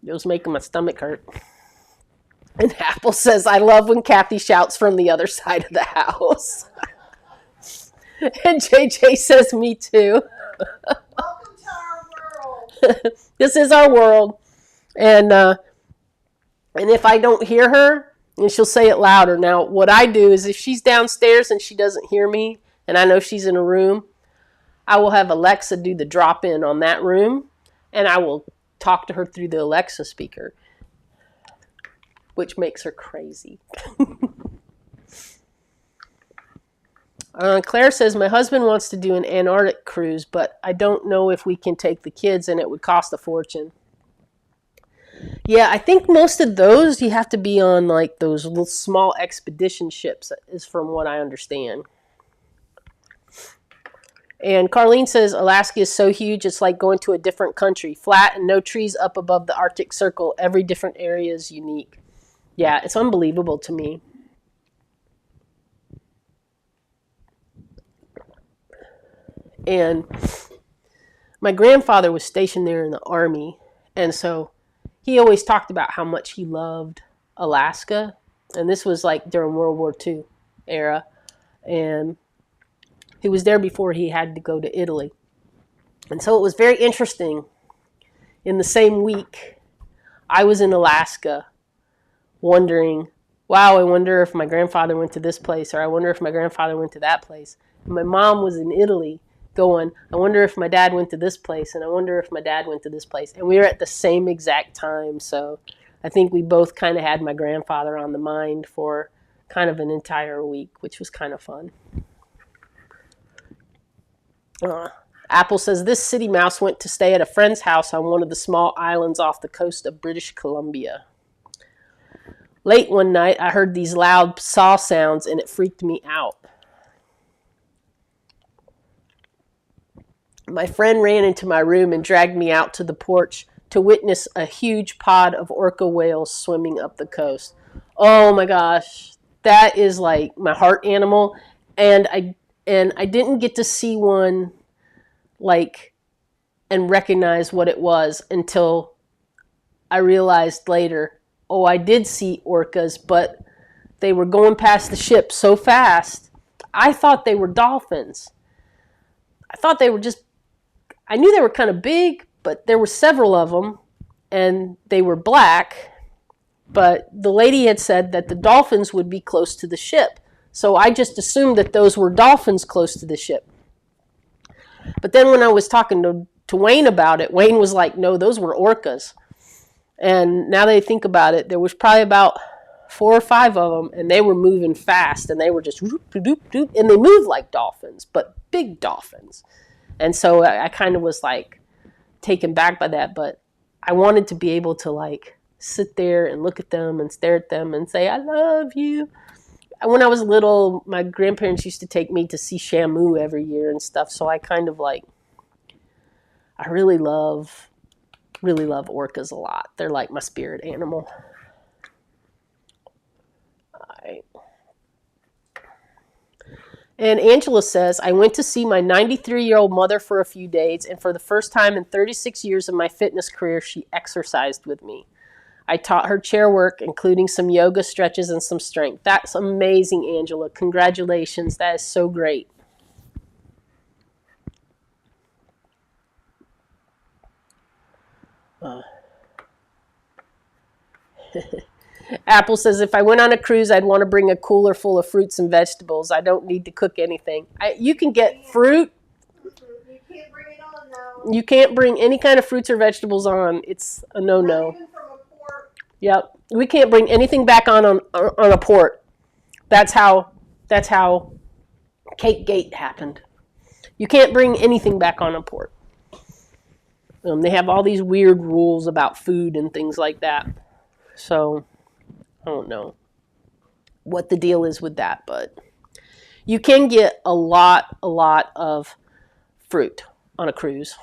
It was making my stomach hurt. And Apple says, I love when Kathy shouts from the other side of the house. And JJ says, me too. Welcome to our world. This is our world. And if I don't hear her, and she'll say it louder. Now, what I do is if she's downstairs and she doesn't hear me, and I know she's in a room, I will have Alexa do the drop-in on that room, and I will talk to her through the Alexa speaker, which makes her crazy. Claire says, my husband wants to do an Antarctic cruise, but I don't know if we can take the kids, and it would cost a fortune. Yeah, I think most of those you have to be on like those little small expedition ships, is from what I understand. And Carlene says, Alaska is so huge, it's like going to a different country. Flat and no trees up above the Arctic Circle. Every different area is unique. Yeah, it's unbelievable to me. And my grandfather was stationed there in the Army, and so he always talked about how much he loved Alaska. And this was like during World War II era. And he was there before he had to go to Italy. And so it was very interesting. In the same week, I was in Alaska wondering, wow, I wonder if my grandfather went to this place, or I wonder if my grandfather went to that place. And my mom was in Italy going, I wonder if my dad went to this place, and I wonder if my dad went to this place. And we were at the same exact time. So I think we both kind of had my grandfather on the mind for kind of an entire week, which was kind of fun. Apple says, this city mouse went to stay at a friend's house on one of the small islands off the coast of British Columbia. Late one night, I heard these loud saw sounds, and it freaked me out. My friend ran into my room and dragged me out to the porch to witness a huge pod of orca whales swimming up the coast. Oh my gosh, that is like my heart animal. And I didn't get to see one like and recognize what it was until I realized later, oh, I did see orcas, but they were going past the ship so fast, I thought they were dolphins. I knew they were kind of big, but there were several of them, and they were black. But the lady had said that the dolphins would be close to the ship. So I just assumed that those were dolphins close to the ship. But then when I was talking to Wayne about it, Wayne was like, no, those were orcas. And now that I think about it, there was probably about 4 or 5 of them, and they were moving fast, and they were just whoop, doop, doop, and they moved like dolphins, but big dolphins. And so I kind of was like taken back by that, but I wanted to be able to like sit there and look at them and stare at them and say, I love you. When I was little, my grandparents used to take me to see Shamu every year and stuff, so I kind of like, I really love really love orcas a lot. They're like my spirit animal. All right. And Angela says, I went to see my 93-year-old mother for a few days, and for the first time in 36 years of my fitness career, she exercised with me. I taught her chair work, including some yoga stretches and some strength. That's amazing, Angela. Congratulations. That is so great. Apple says, if I went on a cruise, I'd want to bring a cooler full of fruits and vegetables. I don't need to cook anything. You can get fruit. You can't bring it on, though. You can't bring any kind of fruits or vegetables on. It's a no-no. Not even from a port. Yep. We can't bring anything back on a port. That's how Cake Gate happened. You can't bring anything back on a port. They have all these weird rules about food and things like that. So, I don't know what the deal is with that, but you can get a lot of fruit on a cruise.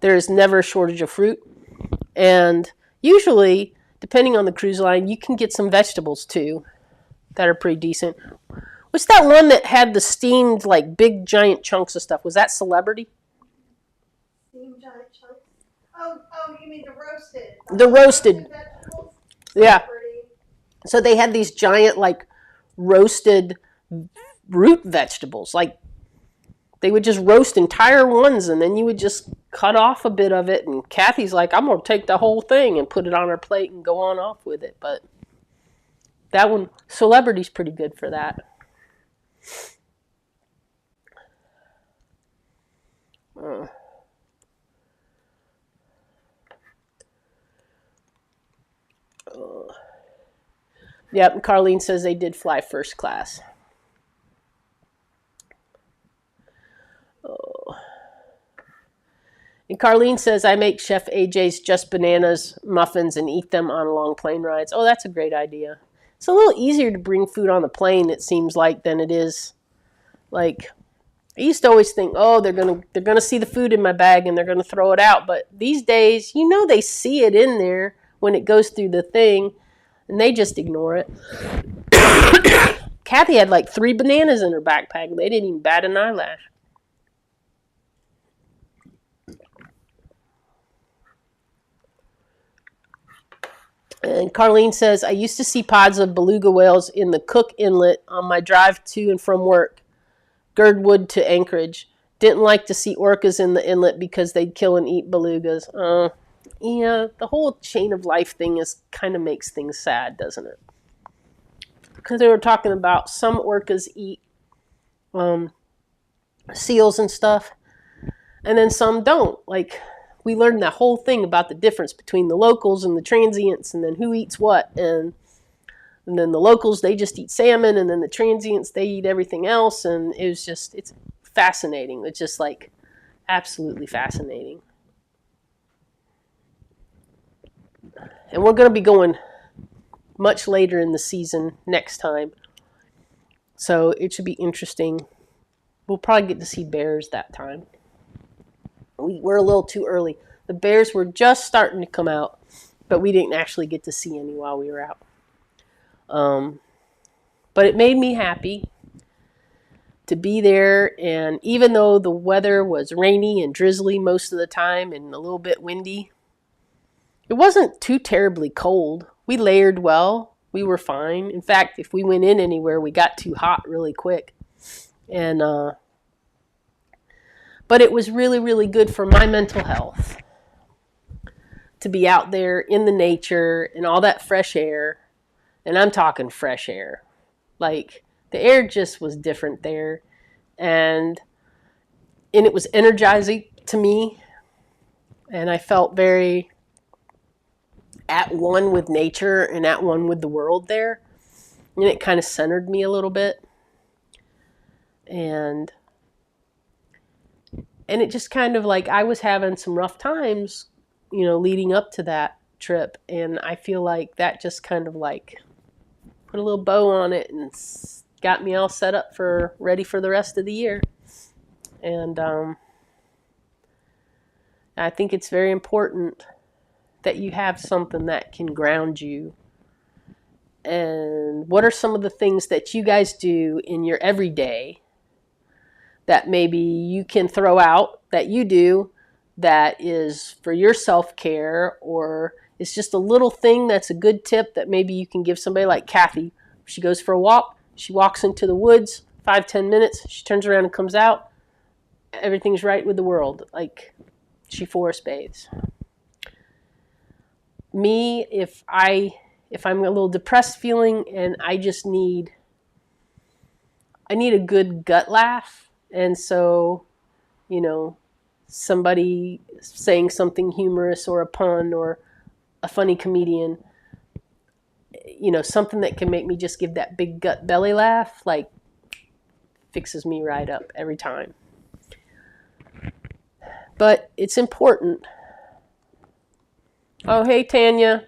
There is never a shortage of fruit. And usually, depending on the cruise line, you can get some vegetables too that are pretty decent. What's that one that had the steamed, like, big, giant chunks of stuff? Was that Celebrity? Steamed giant chunks? Oh, you mean the roasted? The roasted. Vegetables? Yeah. Celebrity. So they had these giant, like, roasted root vegetables. Like, they would just roast entire ones, and then you would just cut off a bit of it. And Kathy's like, I'm going to take the whole thing and put it on her plate and go on off with it. But that one, Celebrity's pretty good for that. Yep, and Carlene says they did fly first class. Oh. And Carlene says, I make Chef AJ's Just Bananas muffins and eat them on long plane rides. Oh, that's a great idea. It's a little easier to bring food on the plane, it seems like, than it is. Like, I used to always think, oh, they're gonna see the food in my bag and they're gonna throw it out. But these days, they see it in there when it goes through the thing, and they just ignore it. Kathy had like 3 bananas in her backpack. They didn't even bat an eyelash. And Carlene says, I used to see pods of beluga whales in the Cook Inlet on my drive to and from work, Girdwood to Anchorage. Didn't like to see orcas in the inlet because they'd kill and eat belugas. Yeah, the whole chain of life thing kind of makes things sad, doesn't it? Because they were talking about some orcas eat seals and stuff, and then some don't. Like, we learned that whole thing about the difference between the locals and the transients, and then who eats what. And then the locals, they just eat salmon, and then the transients, they eat everything else. And it's fascinating. It's just like absolutely fascinating. And we're going to be going much later in the season next time. So it should be interesting. We'll probably get to see bears that time. We're a little too early. The bears were just starting to come out, but we didn't actually get to see any while we were out. But it made me happy to be there, and even though the weather was rainy and drizzly most of the time and a little bit windy, it wasn't too terribly cold. We layered well. We were fine. In fact, if we went in anywhere, we got too hot really quick. And but it was really, really good for my mental health to be out there in the nature and all that fresh air. And I'm talking fresh air. Like, the air just was different there. And it was energizing to me. And I felt very at one with nature and at one with the world there. And it kind of centered me a little bit. And it just kind of like, I was having some rough times, leading up to that trip. And I feel like that just kind of like put a little bow on it and got me all set up ready for the rest of the year. And I think it's very important that you have something that can ground you. And what are some of the things that you guys do in your everyday that maybe you can throw out that you do that is for your self-care, or it's just a little thing that's a good tip that maybe you can give somebody like Kathy. She goes for a walk, she walks into the woods, 5-10 minutes, she turns around and comes out, everything's right with the world. Like, she forest bathes. Me, if I'm a little depressed feeling and I just need a good gut laugh, and so, somebody saying something humorous or a pun or a funny comedian, something that can make me just give that big gut belly laugh, like, fixes me right up every time. But it's important. Oh, hey, Tanya.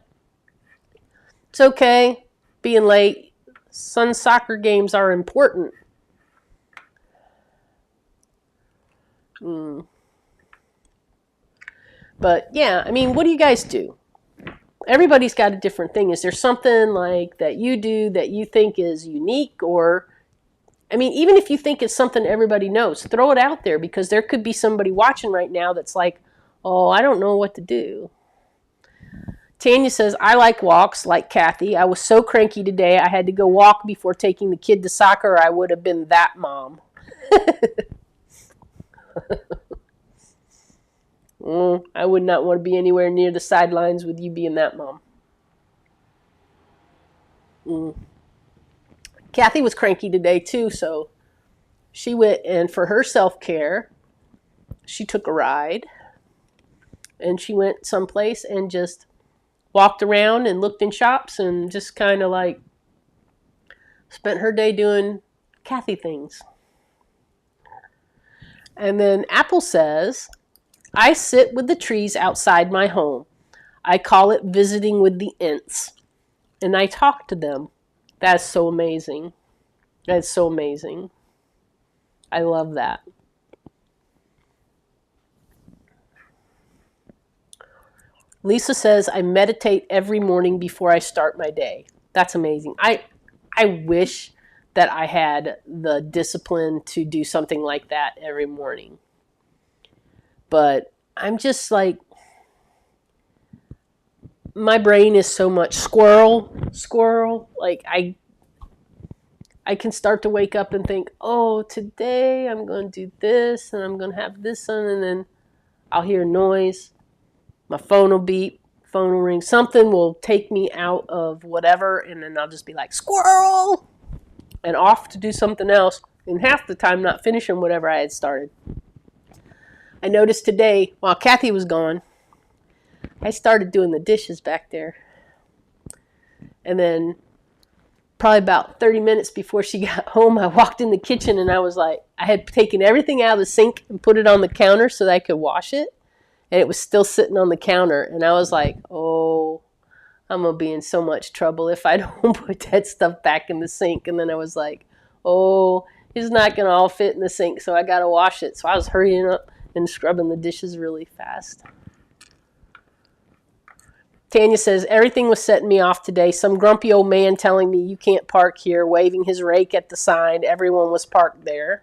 It's okay being late. Son's soccer games are important. But yeah, I mean, what do you guys do? Everybody's got a different thing. Is there something like that you do that you think is unique? Or, I mean, even if you think it's something everybody knows, throw it out there, because there could be somebody watching right now that's like, oh, I don't know what to do. Tanya says, I like walks like Kathy. I was so cranky today I had to go walk before taking the kid to soccer, or I would have been that mom. I would not want to be anywhere near the sidelines with you being that mom. Kathy was cranky today too, so she went, and for her self-care, she took a ride, and she went someplace and just walked around and looked in shops and just kind of like spent her day doing Kathy things. And then Apple says, I sit with the trees outside my home. I call it visiting with the Ents. And I talk to them. That's so amazing. That's so amazing. I love that. Lisa says, I meditate every morning before I start my day. That's amazing. I wish that I had the discipline to do something like that every morning. But I'm just like, my brain is so much squirrel. Like, I can start to wake up and think, oh, today I'm going to do this, and I'm going to have this on, and then I'll hear noise. My phone will beep, phone will ring. Something will take me out of whatever, and then I'll just be like, squirrel! And off to do something else, and half the time not finishing whatever I had started. I noticed today, while Kathy was gone, I started doing the dishes back there. And then probably about 30 minutes before she got home, I walked in the kitchen and I was like, I had taken everything out of the sink and put it on the counter so that I could wash it. And it was still sitting on the counter. And I was like, oh, I'm going to be in so much trouble if I don't put that stuff back in the sink. And then I was like, oh, it's not going to all fit in the sink, so I got to wash it. So I was hurrying up and scrubbing the dishes really fast. Tanya says, everything was setting me off today. Some grumpy old man telling me you can't park here, waving his rake at the sign. Everyone was parked there.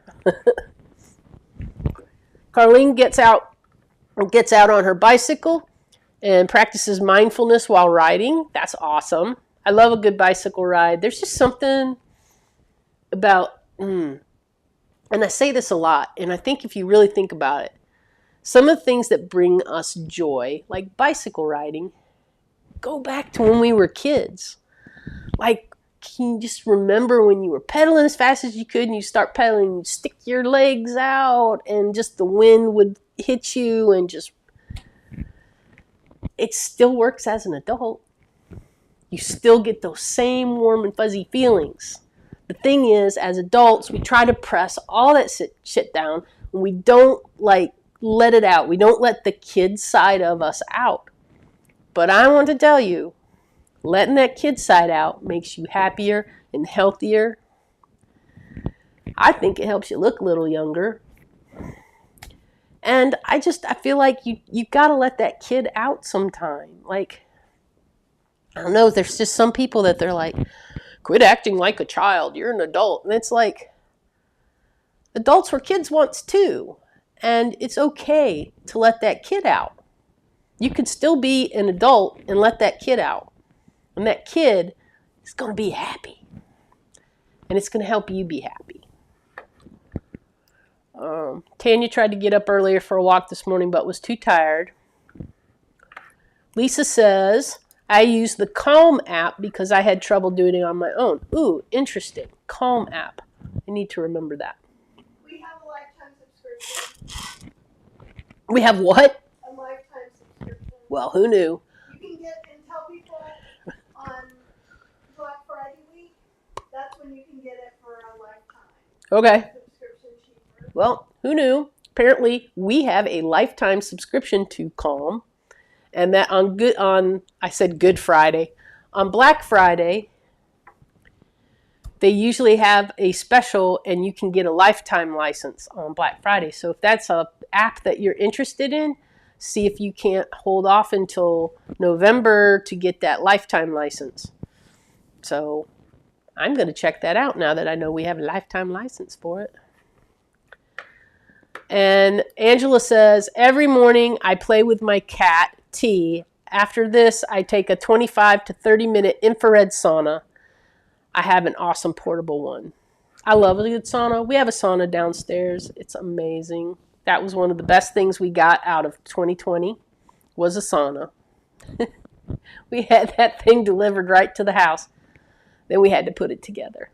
Carlene gets out on her bicycle and practices mindfulness while riding. That's awesome. I love a good bicycle ride. There's just something about, and I say this a lot, and I think if you really think about it, some of the things that bring us joy, like bicycle riding, go back to when we were kids. Like, can you just remember when you were pedaling as fast as you could and you start pedaling, you stick your legs out and just the wind would hit you, and just, it still works as an adult. You still get those same warm and fuzzy feelings. The thing is, as adults, we try to press all that shit down, and we don't let it out. We don't let the kid side of us out. But I want to tell you, letting that kid side out makes you happier and healthier. I think it helps you look a little younger. And I feel like you got to let that kid out sometime. Like, I don't know, there's just some people that they're like, quit acting like a child, you're an adult. And it's like, adults were kids once too. And it's okay to let that kid out. You can still be an adult and let that kid out. And that kid is going to be happy. And it's going to help you be happy. Tanya tried to get up earlier for a walk this morning but was too tired. Lisa says, I used the Calm app because I had trouble doing it on my own. Ooh, interesting. Calm app. I need to remember that. We have a lifetime subscription. We have what? A lifetime subscription. Well, who knew? You can get and tell people on Black Friday week. That's when you can get it for a lifetime. Okay. Subscription cheaper. Well, who knew? Apparently, we have a lifetime subscription to Calm, and that I said Good Friday. On Black Friday, they usually have a special, and you can get a lifetime license on Black Friday. So if that's an app that you're interested in, see if you can't hold off until November to get that lifetime license. So I'm going to check that out now that I know we have a lifetime license for it. And Angela says, every morning I play with my cat, T. After this, I take a 25 to 30 minute infrared sauna. I have an awesome portable one. I love a good sauna. We have a sauna downstairs. It's amazing. That was one of the best things we got out of 2020 was a sauna. We had that thing delivered right to the house. Then we had to put it together.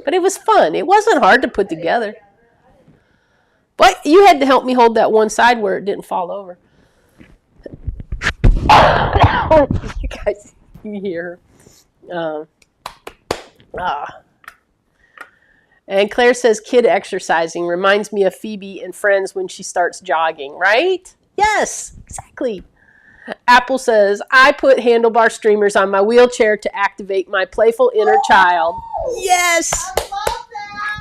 But it was fun. It wasn't hard to put together. But you had to help me hold that one side where it didn't fall over. You guys, you hear her. And Claire says, kid exercising reminds me of Phoebe and Friends when she starts jogging, right? Yes, exactly. Apple says, I put handlebar streamers on my wheelchair to activate my playful inner child. Yes! I love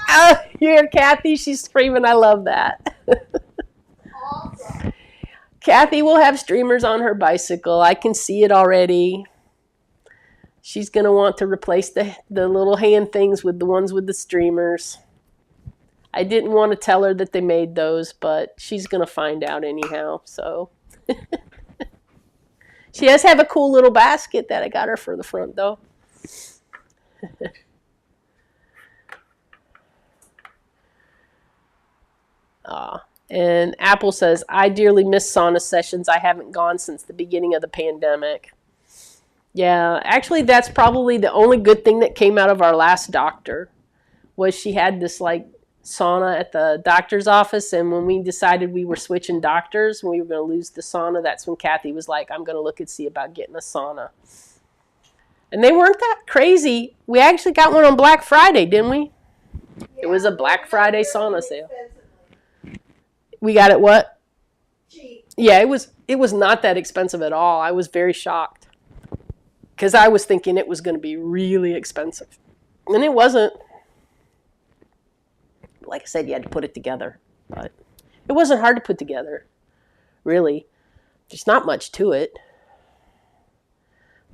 that! You hear Kathy? She's screaming, I love that. Awesome. Kathy will have streamers on her bicycle. I can see it already. She's going to want to replace the little hand things with the ones with the streamers. I didn't want to tell her that they made those, but she's going to find out anyhow. So she does have a cool little basket that I got her for the front, though. And Apple says, I dearly miss sauna sessions. I haven't gone since the beginning of the pandemic. Yeah, actually, that's probably the only good thing that came out of our last doctor was she had this like sauna at the doctor's office. And when we decided we were switching doctors, when we were going to lose the sauna, that's when Kathy was like, I'm going to look and see about getting a sauna. And they weren't that crazy. We actually got one on Black Friday, didn't we? Yeah, it was a Black Friday sauna sale. Expensively. We got it what? Cheap. Yeah, it was not that expensive at all. I was very shocked. Because I was thinking it was going to be really expensive. And it wasn't. Like I said, you had to put it together. But it wasn't hard to put together, really. There's not much to it.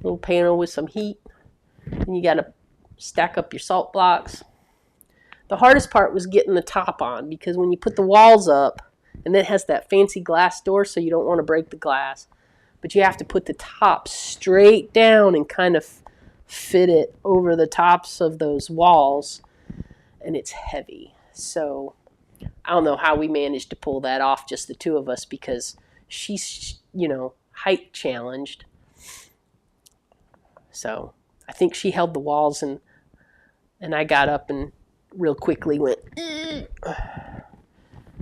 Little panel with some heat. And you got to stack up your salt blocks. The hardest part was getting the top on. Because when you put the walls up, and then it has that fancy glass door, so you don't want to break the glass. But you have to put the top straight down and kind of fit it over the tops of those walls. And it's heavy. So I don't know how we managed to pull that off, just the two of us, because she's, height challenged. So I think she held the walls and I got up and real quickly went,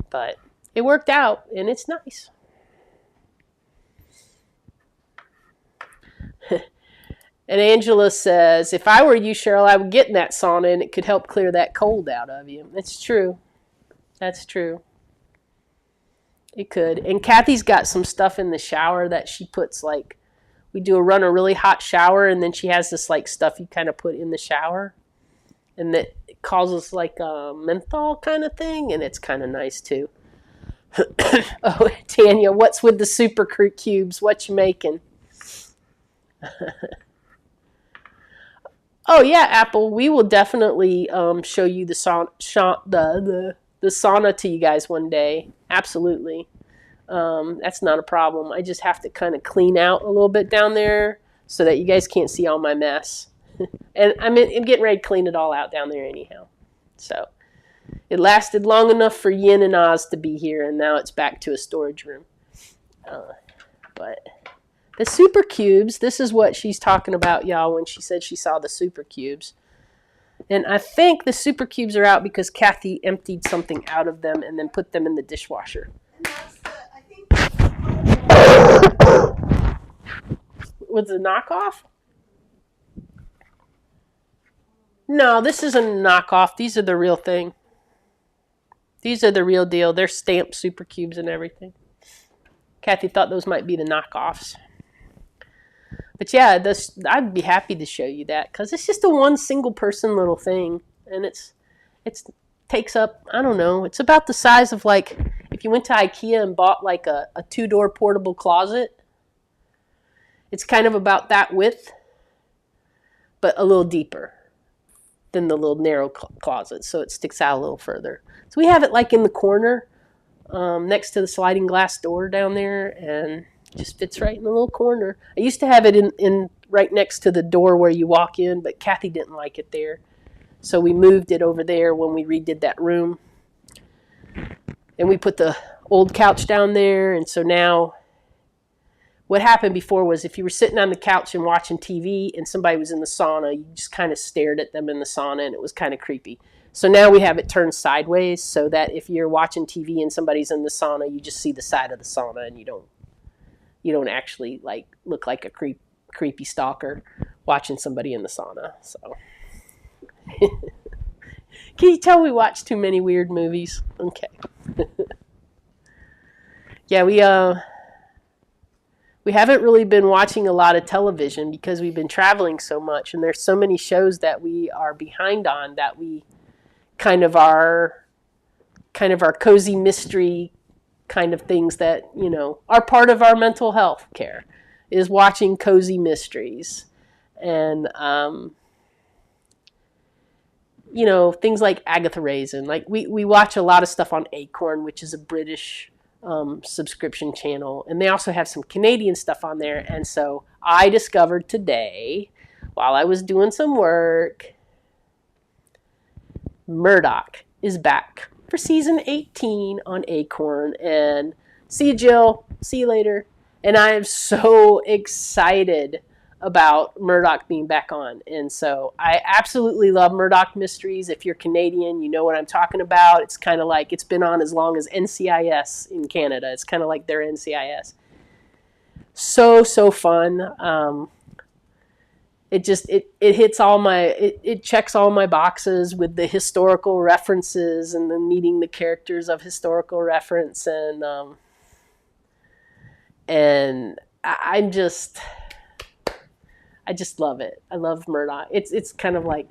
but it worked out and it's nice. And Angela says, if I were you, Cheryl, I would get in that sauna and it could help clear that cold out of you. That's true. That's true. It could. And Kathy's got some stuff in the shower that she puts, like, we run a really hot shower, and then she has this, like, stuff you kind of put in the shower. And that causes, like, a menthol kind of thing, and it's kind of nice, too. Oh, Tanya, what's with the super cubes? What you making? Oh yeah, Apple. We will definitely show you the sauna to you guys one day. Absolutely. That's not a problem. I just have to kind of clean out a little bit down there so that you guys can't see all my mess. And I'm getting ready to clean it all out down there anyhow. So it lasted long enough for Yin and Oz to be here, and now it's back to a storage room. But the super cubes, this is what she's talking about, y'all, when she said she saw the super cubes. And I think the super cubes are out because Kathy emptied something out of them and then put them in the dishwasher. And that's I think Was it a knockoff? No, this isn't a knockoff. These are the real thing. These are the real deal. They're stamped super cubes and everything. Kathy thought those might be the knockoffs. But yeah, I'd be happy to show you that because it's just a one single person little thing, and it's takes up, I don't know, it's about the size of like if you went to IKEA and bought like a 2-door portable closet. It's kind of about that width, but a little deeper than the little narrow closet, so it sticks out a little further. So we have it like in the corner next to the sliding glass door down there, and just fits right in the little corner. I used to have it in right next to the door where you walk in, but Kathy didn't like it there. So we moved it over there when we redid that room. And we put the old couch down there, and so now what happened before was if you were sitting on the couch and watching TV and somebody was in the sauna, you just kind of stared at them in the sauna, and it was kind of creepy. So now we have it turned sideways so that if you're watching TV and somebody's in the sauna, you just see the side of the sauna and you don't actually like look like a creepy stalker watching somebody in the sauna. So can you tell we watch too many weird movies? Okay. Yeah, we haven't really been watching a lot of television because we've been traveling so much, and there's so many shows that we are behind on that we kind of our cozy mystery kind of things that, you know, are part of our mental health care is watching cozy mysteries. And, you know, things like Agatha Raisin. Like we watch a lot of stuff on Acorn, which is a British subscription channel. And they also have some Canadian stuff on there. And so I discovered today, while I was doing some work, Murdoch is back for season 18 on Acorn. And see you, Jill. See you later. And I am so excited about Murdoch being back on. And so I absolutely love Murdoch Mysteries. If you're Canadian, you know what I'm talking about. It's kind of like it's been on as long as NCIS in Canada. It's kind of like their NCIS. So fun. It hits all my, it checks all my boxes with the historical references and then meeting the characters of historical reference. And I just love it. I love Murdoch. It's kind of like,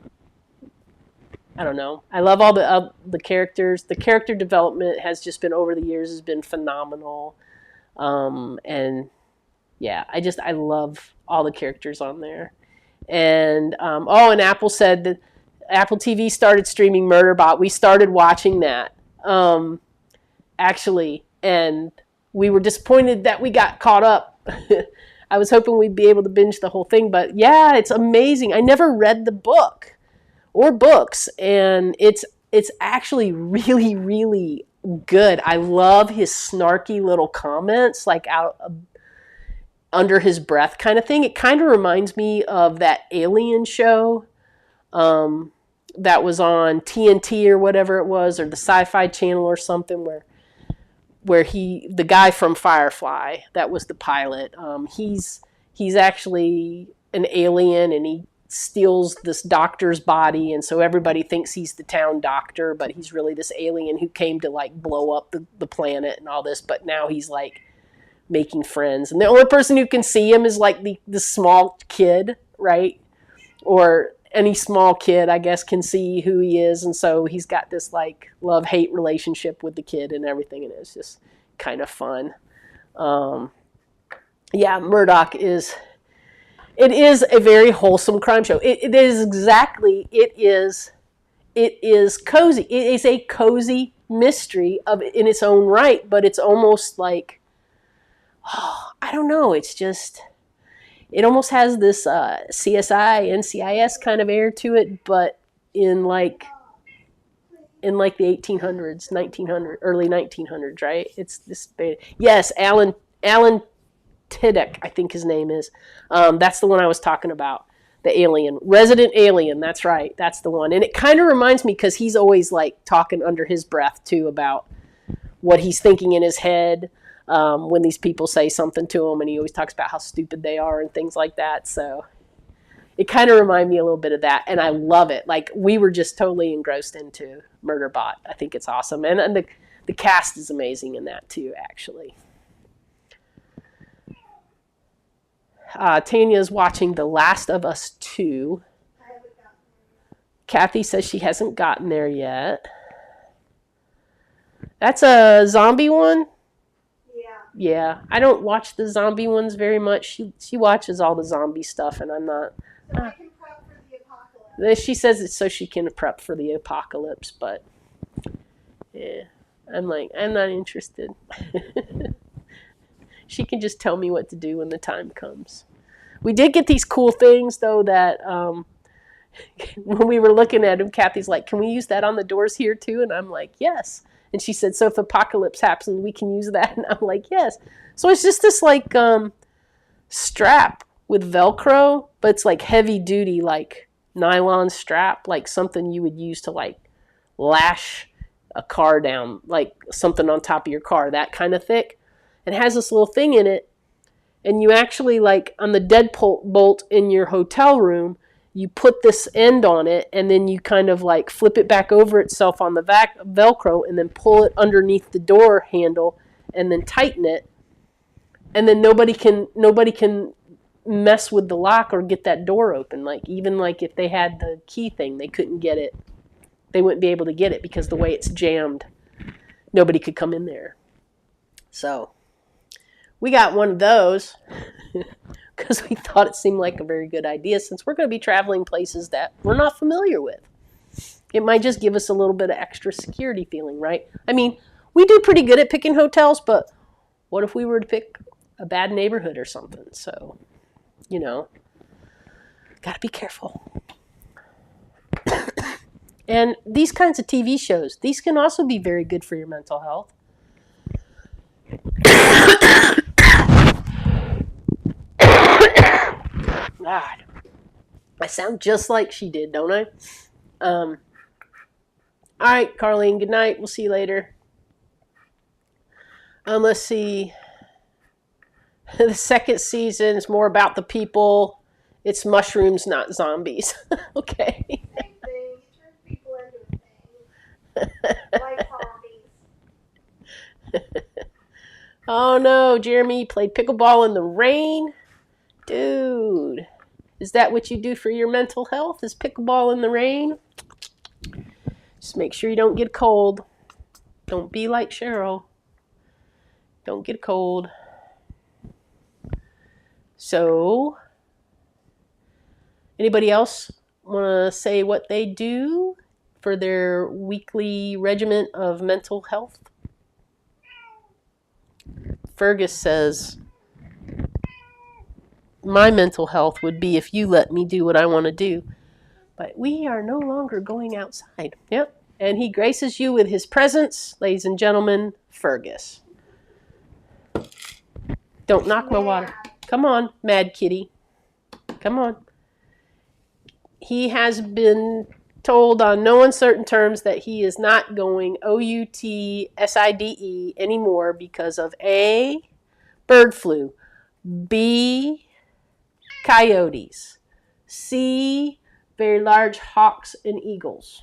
I don't know. I love all the characters. The character development has just been over the years has been phenomenal. And yeah, I love all the characters on there. And and Apple said that Apple TV started streaming Murderbot. We started watching that actually, and we were disappointed that we got caught up. I was hoping we'd be able to binge the whole thing, but yeah, it's amazing. I never read the book or books, and it's actually really, really good. I love his snarky little comments, like out under his breath kind of thing. It kind of reminds me of that Alien show that was on TNT or whatever it was, or the Sci-Fi Channel or something, where the guy from Firefly, that was the pilot, he's actually an alien, and he steals this doctor's body, and so everybody thinks he's the town doctor, but he's really this alien who came to like blow up the planet and all this, but now he's like making friends, and the only person who can see him is like the small kid, right? any small kid, I guess, can see who he is, and so he's got this like love-hate relationship with the kid and everything, and it's just kind of fun. Yeah, Murdoch is. It is a very wholesome crime show. It is exactly. It is. It is cozy. It is a cozy mystery of in its own right, but it's almost like, oh, I don't know. It's just. It almost has this CSI, NCIS kind of air to it, but in like the 1800s, 1900, early 1900s, right? It's this. Yes, Alan Tiddick, I think his name is. That's the one I was talking about. The alien, resident alien. That's right. That's the one. And it kind of reminds me because he's always like talking under his breath too about what he's thinking in his head when these people say something to him, and he always talks about how stupid they are and things like that. So it kind of reminded me a little bit of that, and I love it. Like we were just totally engrossed into Murderbot. I think it's awesome, and the cast is amazing in that too, actually. Tanya's watching The Last of Us 2. Kathy says she hasn't gotten there yet. That's a zombie one? Yeah. I don't watch the zombie ones very much. She watches all the zombie stuff, and I'm not. So I can prep for the apocalypse. She says it's so she can prep for the apocalypse, but yeah. I'm like, I'm not interested. She can just tell me what to do when the time comes. We did get these cool things, though, that when we were looking at them, Kathy's like, can we use that on the doors here, too? And I'm like, yes. And she said, so if the apocalypse happens, we can use that? And I'm like, yes. So it's just this, like, strap with Velcro, but it's, like, heavy-duty, like, nylon strap, like something you would use to, like, lash a car down, like something on top of your car, that kind of thick. It has this little thing in it, and you actually, like, on the deadbolt in your hotel room, you put this end on it, and then you kind of, like, flip it back over itself on the Velcro, and then pull it underneath the door handle, and then tighten it, and then nobody can mess with the lock or get that door open. Like, even, like, if they had the key thing, they couldn't get it. They wouldn't be able to get it because the way it's jammed, nobody could come in there. So we got one of those because we thought it seemed like a very good idea since we're going to be traveling places that we're not familiar with. It might just give us a little bit of extra security feeling, right? I mean, we do pretty good at picking hotels, but what if we were to pick a bad neighborhood or something? So, you know, got to be careful. And these kinds of TV shows, these can also be very good for your mental health. God, I sound just like she did, don't I? All right, Carlene, good night. We'll see you later. Let's see. The second season is more about the people. It's mushrooms, not zombies. Okay. Same thing. You turn people into things. Like zombies. Oh no, Jeremy, you played pickleball in the rain? Dude, is that what you do for your mental health? Is pickleball in the rain? Just make sure you don't get cold. Don't be like Cheryl. Don't get cold. So, anybody else want to say what they do for their weekly regimen of mental health? Fergus says, my mental health would be if you let me do what I want to do. But we are no longer going outside. Yep. And he graces you with his presence, ladies and gentlemen, Fergus. Don't knock my water. Come on, mad kitty. Come on. He has been told on no uncertain terms that he is not going OUTSIDE anymore because of A, bird flu, B, coyotes, C, very large hawks and eagles,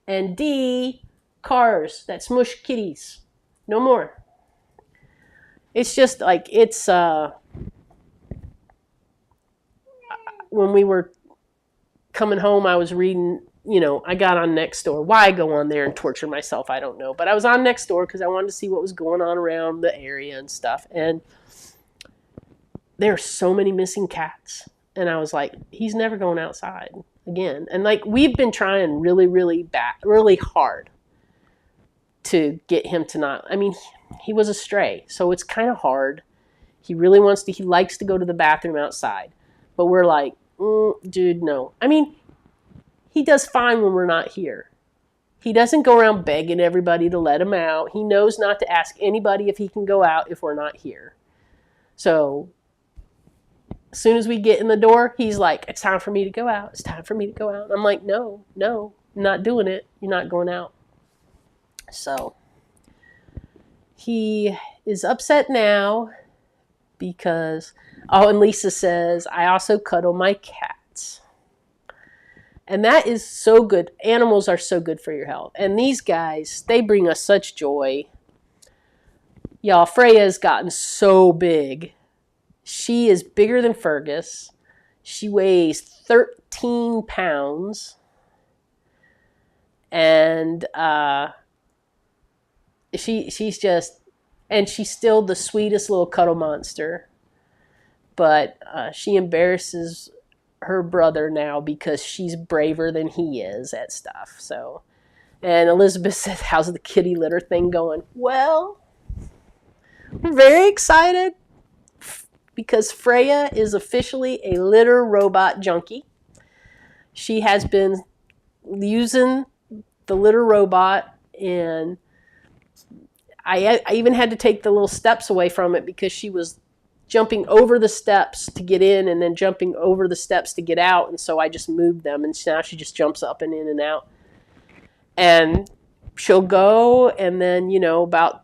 and D, cars that smush kitties. No more. It's just like, it's, when we were coming home, I was reading, I got on Nextdoor. Why I go on there and torture myself, I don't know. But I was on Nextdoor because I wanted to see what was going on around the area and stuff. And there are so many missing cats. And I was like, he's never going outside again. And like, we've been trying really, really bad, really hard to get him to not, I mean, he was a stray, so it's kind of hard. He really wants to, he likes to go to the bathroom outside. But we're like, dude, no. I mean, he does fine when we're not here. He doesn't go around begging everybody to let him out. He knows not to ask anybody if he can go out if we're not here. So as soon as we get in the door, he's like, it's time for me to go out. It's time for me to go out. I'm like, no, I'm not doing it. You're not going out. So he is upset now because, and Lisa says, I also cuddle my cats. And that is so good. Animals are so good for your health. And these guys, they bring us such joy. Y'all, Freya's gotten so big. She is bigger than Fergus. She weighs 13 pounds. And she's just, and she's still the sweetest little cuddle monster. But she embarrasses her brother now because she's braver than he is at stuff. So, and Elizabeth said, how's the kitty litter thing going? Well, I'm very excited because Freya is officially a litter robot junkie. She has been using the litter robot, and I even had to take the little steps away from it because she was jumping over the steps to get in and then jumping over the steps to get out. And so I just moved them, and now she just jumps up and in and out. And she'll go, and then, about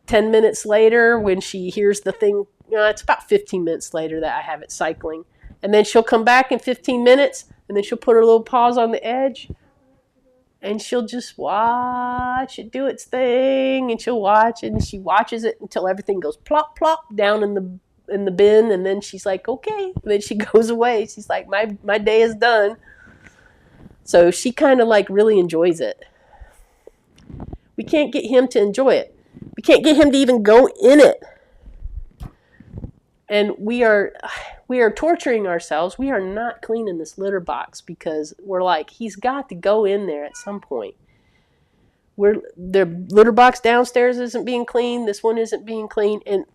10 minutes later when she hears the thing, it's about 15 minutes later that I have it cycling. And then she'll come back in 15 minutes, and then she'll put her little paws on the edge, and she'll just watch it do its thing, and she'll watch it, and she watches it until everything goes plop, plop down in the bin, and then she's like, okay. And then she goes away. She's like, my day is done. So she kind of like really enjoys it. We can't get him to enjoy it. We can't get him to even go in it. And we are torturing ourselves. We are not cleaning this litter box because we're like, he's got to go in there at some point. The litter box downstairs isn't being cleaned. This one isn't being cleaned. And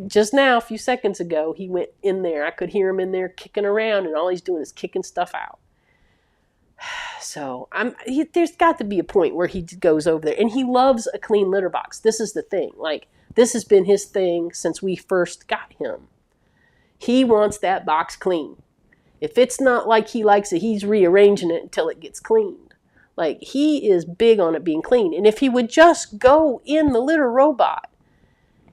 just now, a few seconds ago, he went in there. I could hear him in there kicking around, and all he's doing is kicking stuff out. So there's got to be a point where he goes over there. And he loves a clean litter box. This is the thing. Like, this has been his thing since we first got him. He wants that box clean. If it's not like he likes it, he's rearranging it until it gets cleaned. Like, he is big on it being clean. And if he would just go in the litter robot,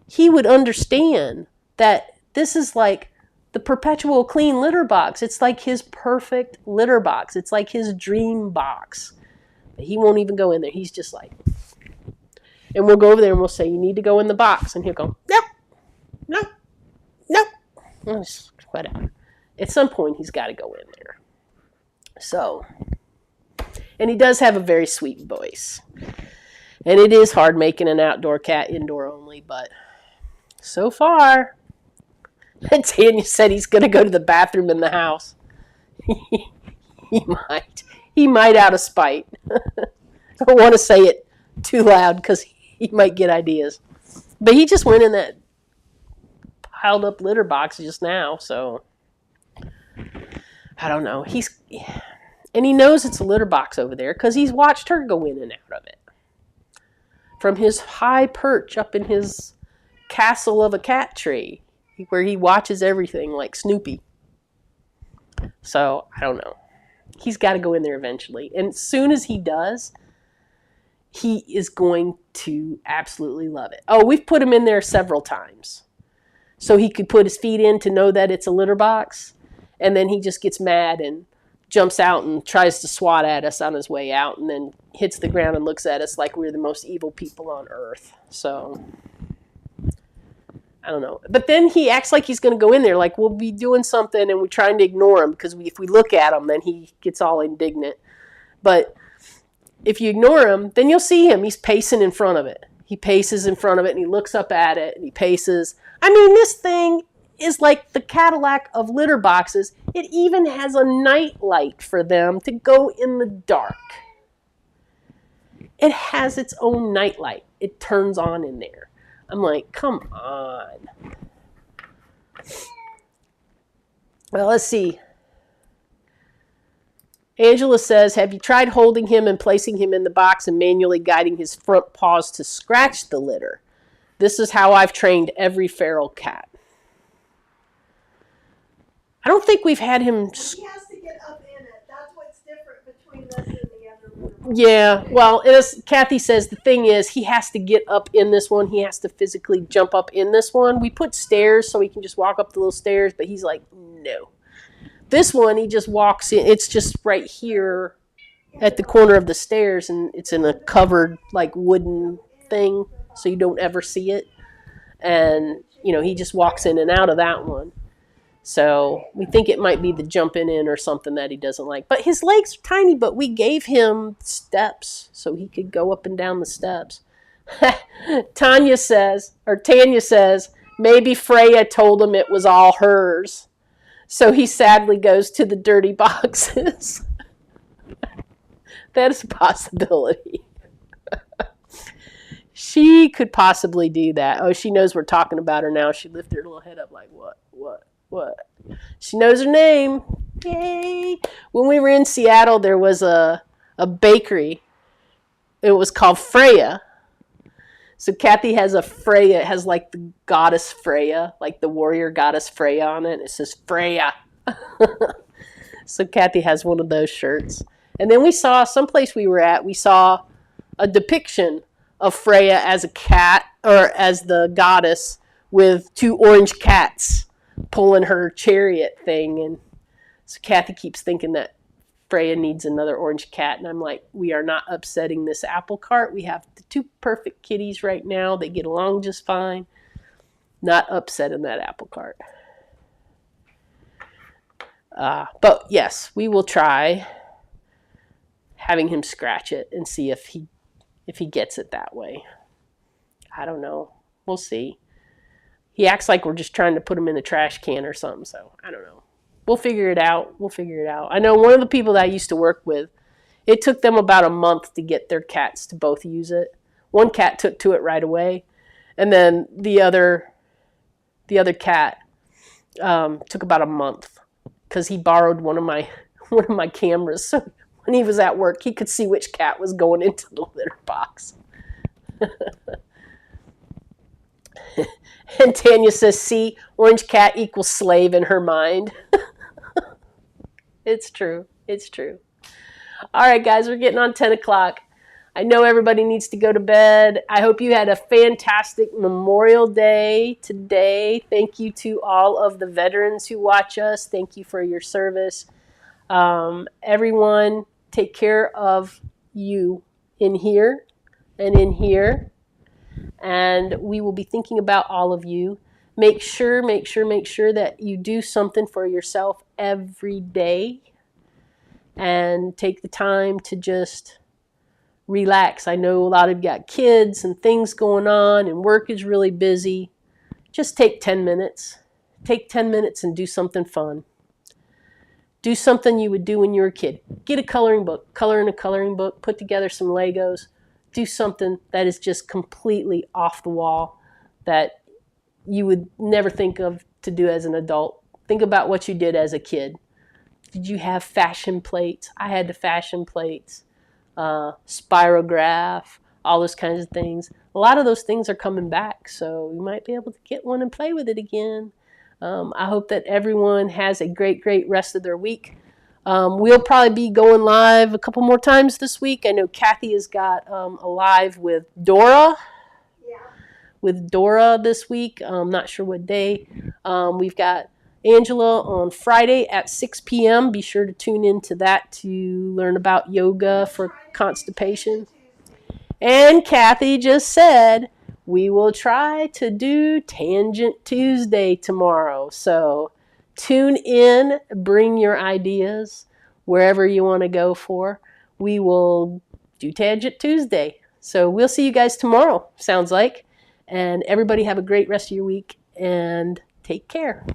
he would understand that this is like the perpetual clean litter box. It's like his perfect litter box. It's like his dream box. But he won't even go in there. He's just like, and we'll go over there and we'll say, you need to go in the box. And he'll go, no. Whatever. At some point, he's got to go in there. So, and he does have a very sweet voice. And it is hard making an outdoor cat indoor only, but so far, Tanya said he's going to go to the bathroom in the house. He might out of spite. I don't want to say it too loud because he might get ideas. But he just went in that piled up litter box just now, so I don't know. And he knows it's a litter box over there because he's watched her go in and out of it from his high perch up in his castle of a cat tree where he watches everything like Snoopy. So I don't know. He's got to go in there eventually, and as soon as he does, he is going to absolutely love it. Oh, we've put him in there several times so he could put his feet in to know that it's a litter box. And then he just gets mad and jumps out and tries to swat at us on his way out, and then hits the ground and looks at us like we're the most evil people on earth. So I don't know. But then he acts like he's going to go in there. Like we'll be doing something and we're trying to ignore him because if we look at him, then he gets all indignant. But if you ignore him, then you'll see him. He's pacing in front of it. He paces in front of it and he looks up at it and he paces. I mean, this thing is like the Cadillac of litter boxes. It even has a night light for them to go in the dark. It has its own night light. It turns on in there. I'm like, come on. Well, let's see. Angela says, have you tried holding him and placing him in the box and manually guiding his front paws to scratch the litter? This is how I've trained every feral cat. I don't think we've had him... He has to get up in it. That's what's different between this and the other one. Yeah, well, as Kathy says, the thing is, he has to get up in this one. He has to physically jump up in this one. We put stairs so he can just walk up the little stairs, but he's like, no. This one, he just walks in. It's just right here at the corner of the stairs, and it's in a covered, like, wooden thing, so you don't ever see it. And, you know, he just walks in and out of that one. So we think it might be the jumping in or something that he doesn't like. But his legs are tiny, but we gave him steps so he could go up and down the steps. Tanya says, maybe Freya told him it was all hers. So he sadly goes to the dirty boxes. That is a possibility. She could possibly do that. Oh, she knows we're talking about her now. She lifted her little head up like, what? She knows her name. Yay. When we were in Seattle, there was a bakery. It was called Freya. So Kathy has a Freya. It has like the goddess Freya, like the warrior goddess Freya on it. It says Freya. So Kathy has one of those shirts. And then we saw, someplace we were at, we saw a depiction of Freya as a cat, or as the goddess, with two orange cats pulling her chariot thing. And so Kathy keeps thinking that Freya needs another orange cat. And I'm like, we are not upsetting this apple cart. We have the two perfect kitties right now. They get along just fine. Not upsetting that apple cart. But yes, we will try having him scratch it and see if he gets it that way. I don't know. We'll see. He acts like we're just trying to put him in a trash can or something, so I don't know. We'll figure it out. I know one of the people that I used to work with, it took them about a month to get their cats to both use it. One cat took to it right away, and then the other cat took about a month because he borrowed one of my cameras. So when he was at work, he could see which cat was going into the litter box. And Tanya says, see, orange cat equals slave in her mind. It's true. All right, guys, we're getting on 10 o'clock. I know everybody needs to go to bed. I hope you had a fantastic Memorial Day today. Thank you to all of the veterans who watch us. Thank you for your service. Everyone, take care of you in here and in here. And we will be thinking about all of you. Make sure that you do something for yourself every day. And take the time to just relax. I know a lot of you got kids and things going on and work is really busy. Just take 10 minutes. Take 10 minutes and do something fun. Do something you would do when you were a kid. Get a coloring book. Color in a coloring book. Put together some Legos. Do something that is just completely off the wall that you would never think of to do as an adult. Think about what you did as a kid. Did you have fashion plates? I had the fashion plates, spirograph, all those kinds of things. A lot of those things are coming back, so you might be able to get one and play with it again. I hope that everyone has a great rest of their week. We'll probably be going live a couple more times this week. I know Kathy has got a live with Dora. Yeah. With Dora this week. I'm not sure what day. We've got Angela on Friday at 6 p.m. Be sure to tune into that to learn about yoga for constipation. And Kathy just said we will try to do Tangent Tuesday tomorrow. So tune in, bring your ideas wherever you want to go for. We will do Tangent Tuesday. So we'll see you guys tomorrow, sounds like. And everybody have a great rest of your week and take care.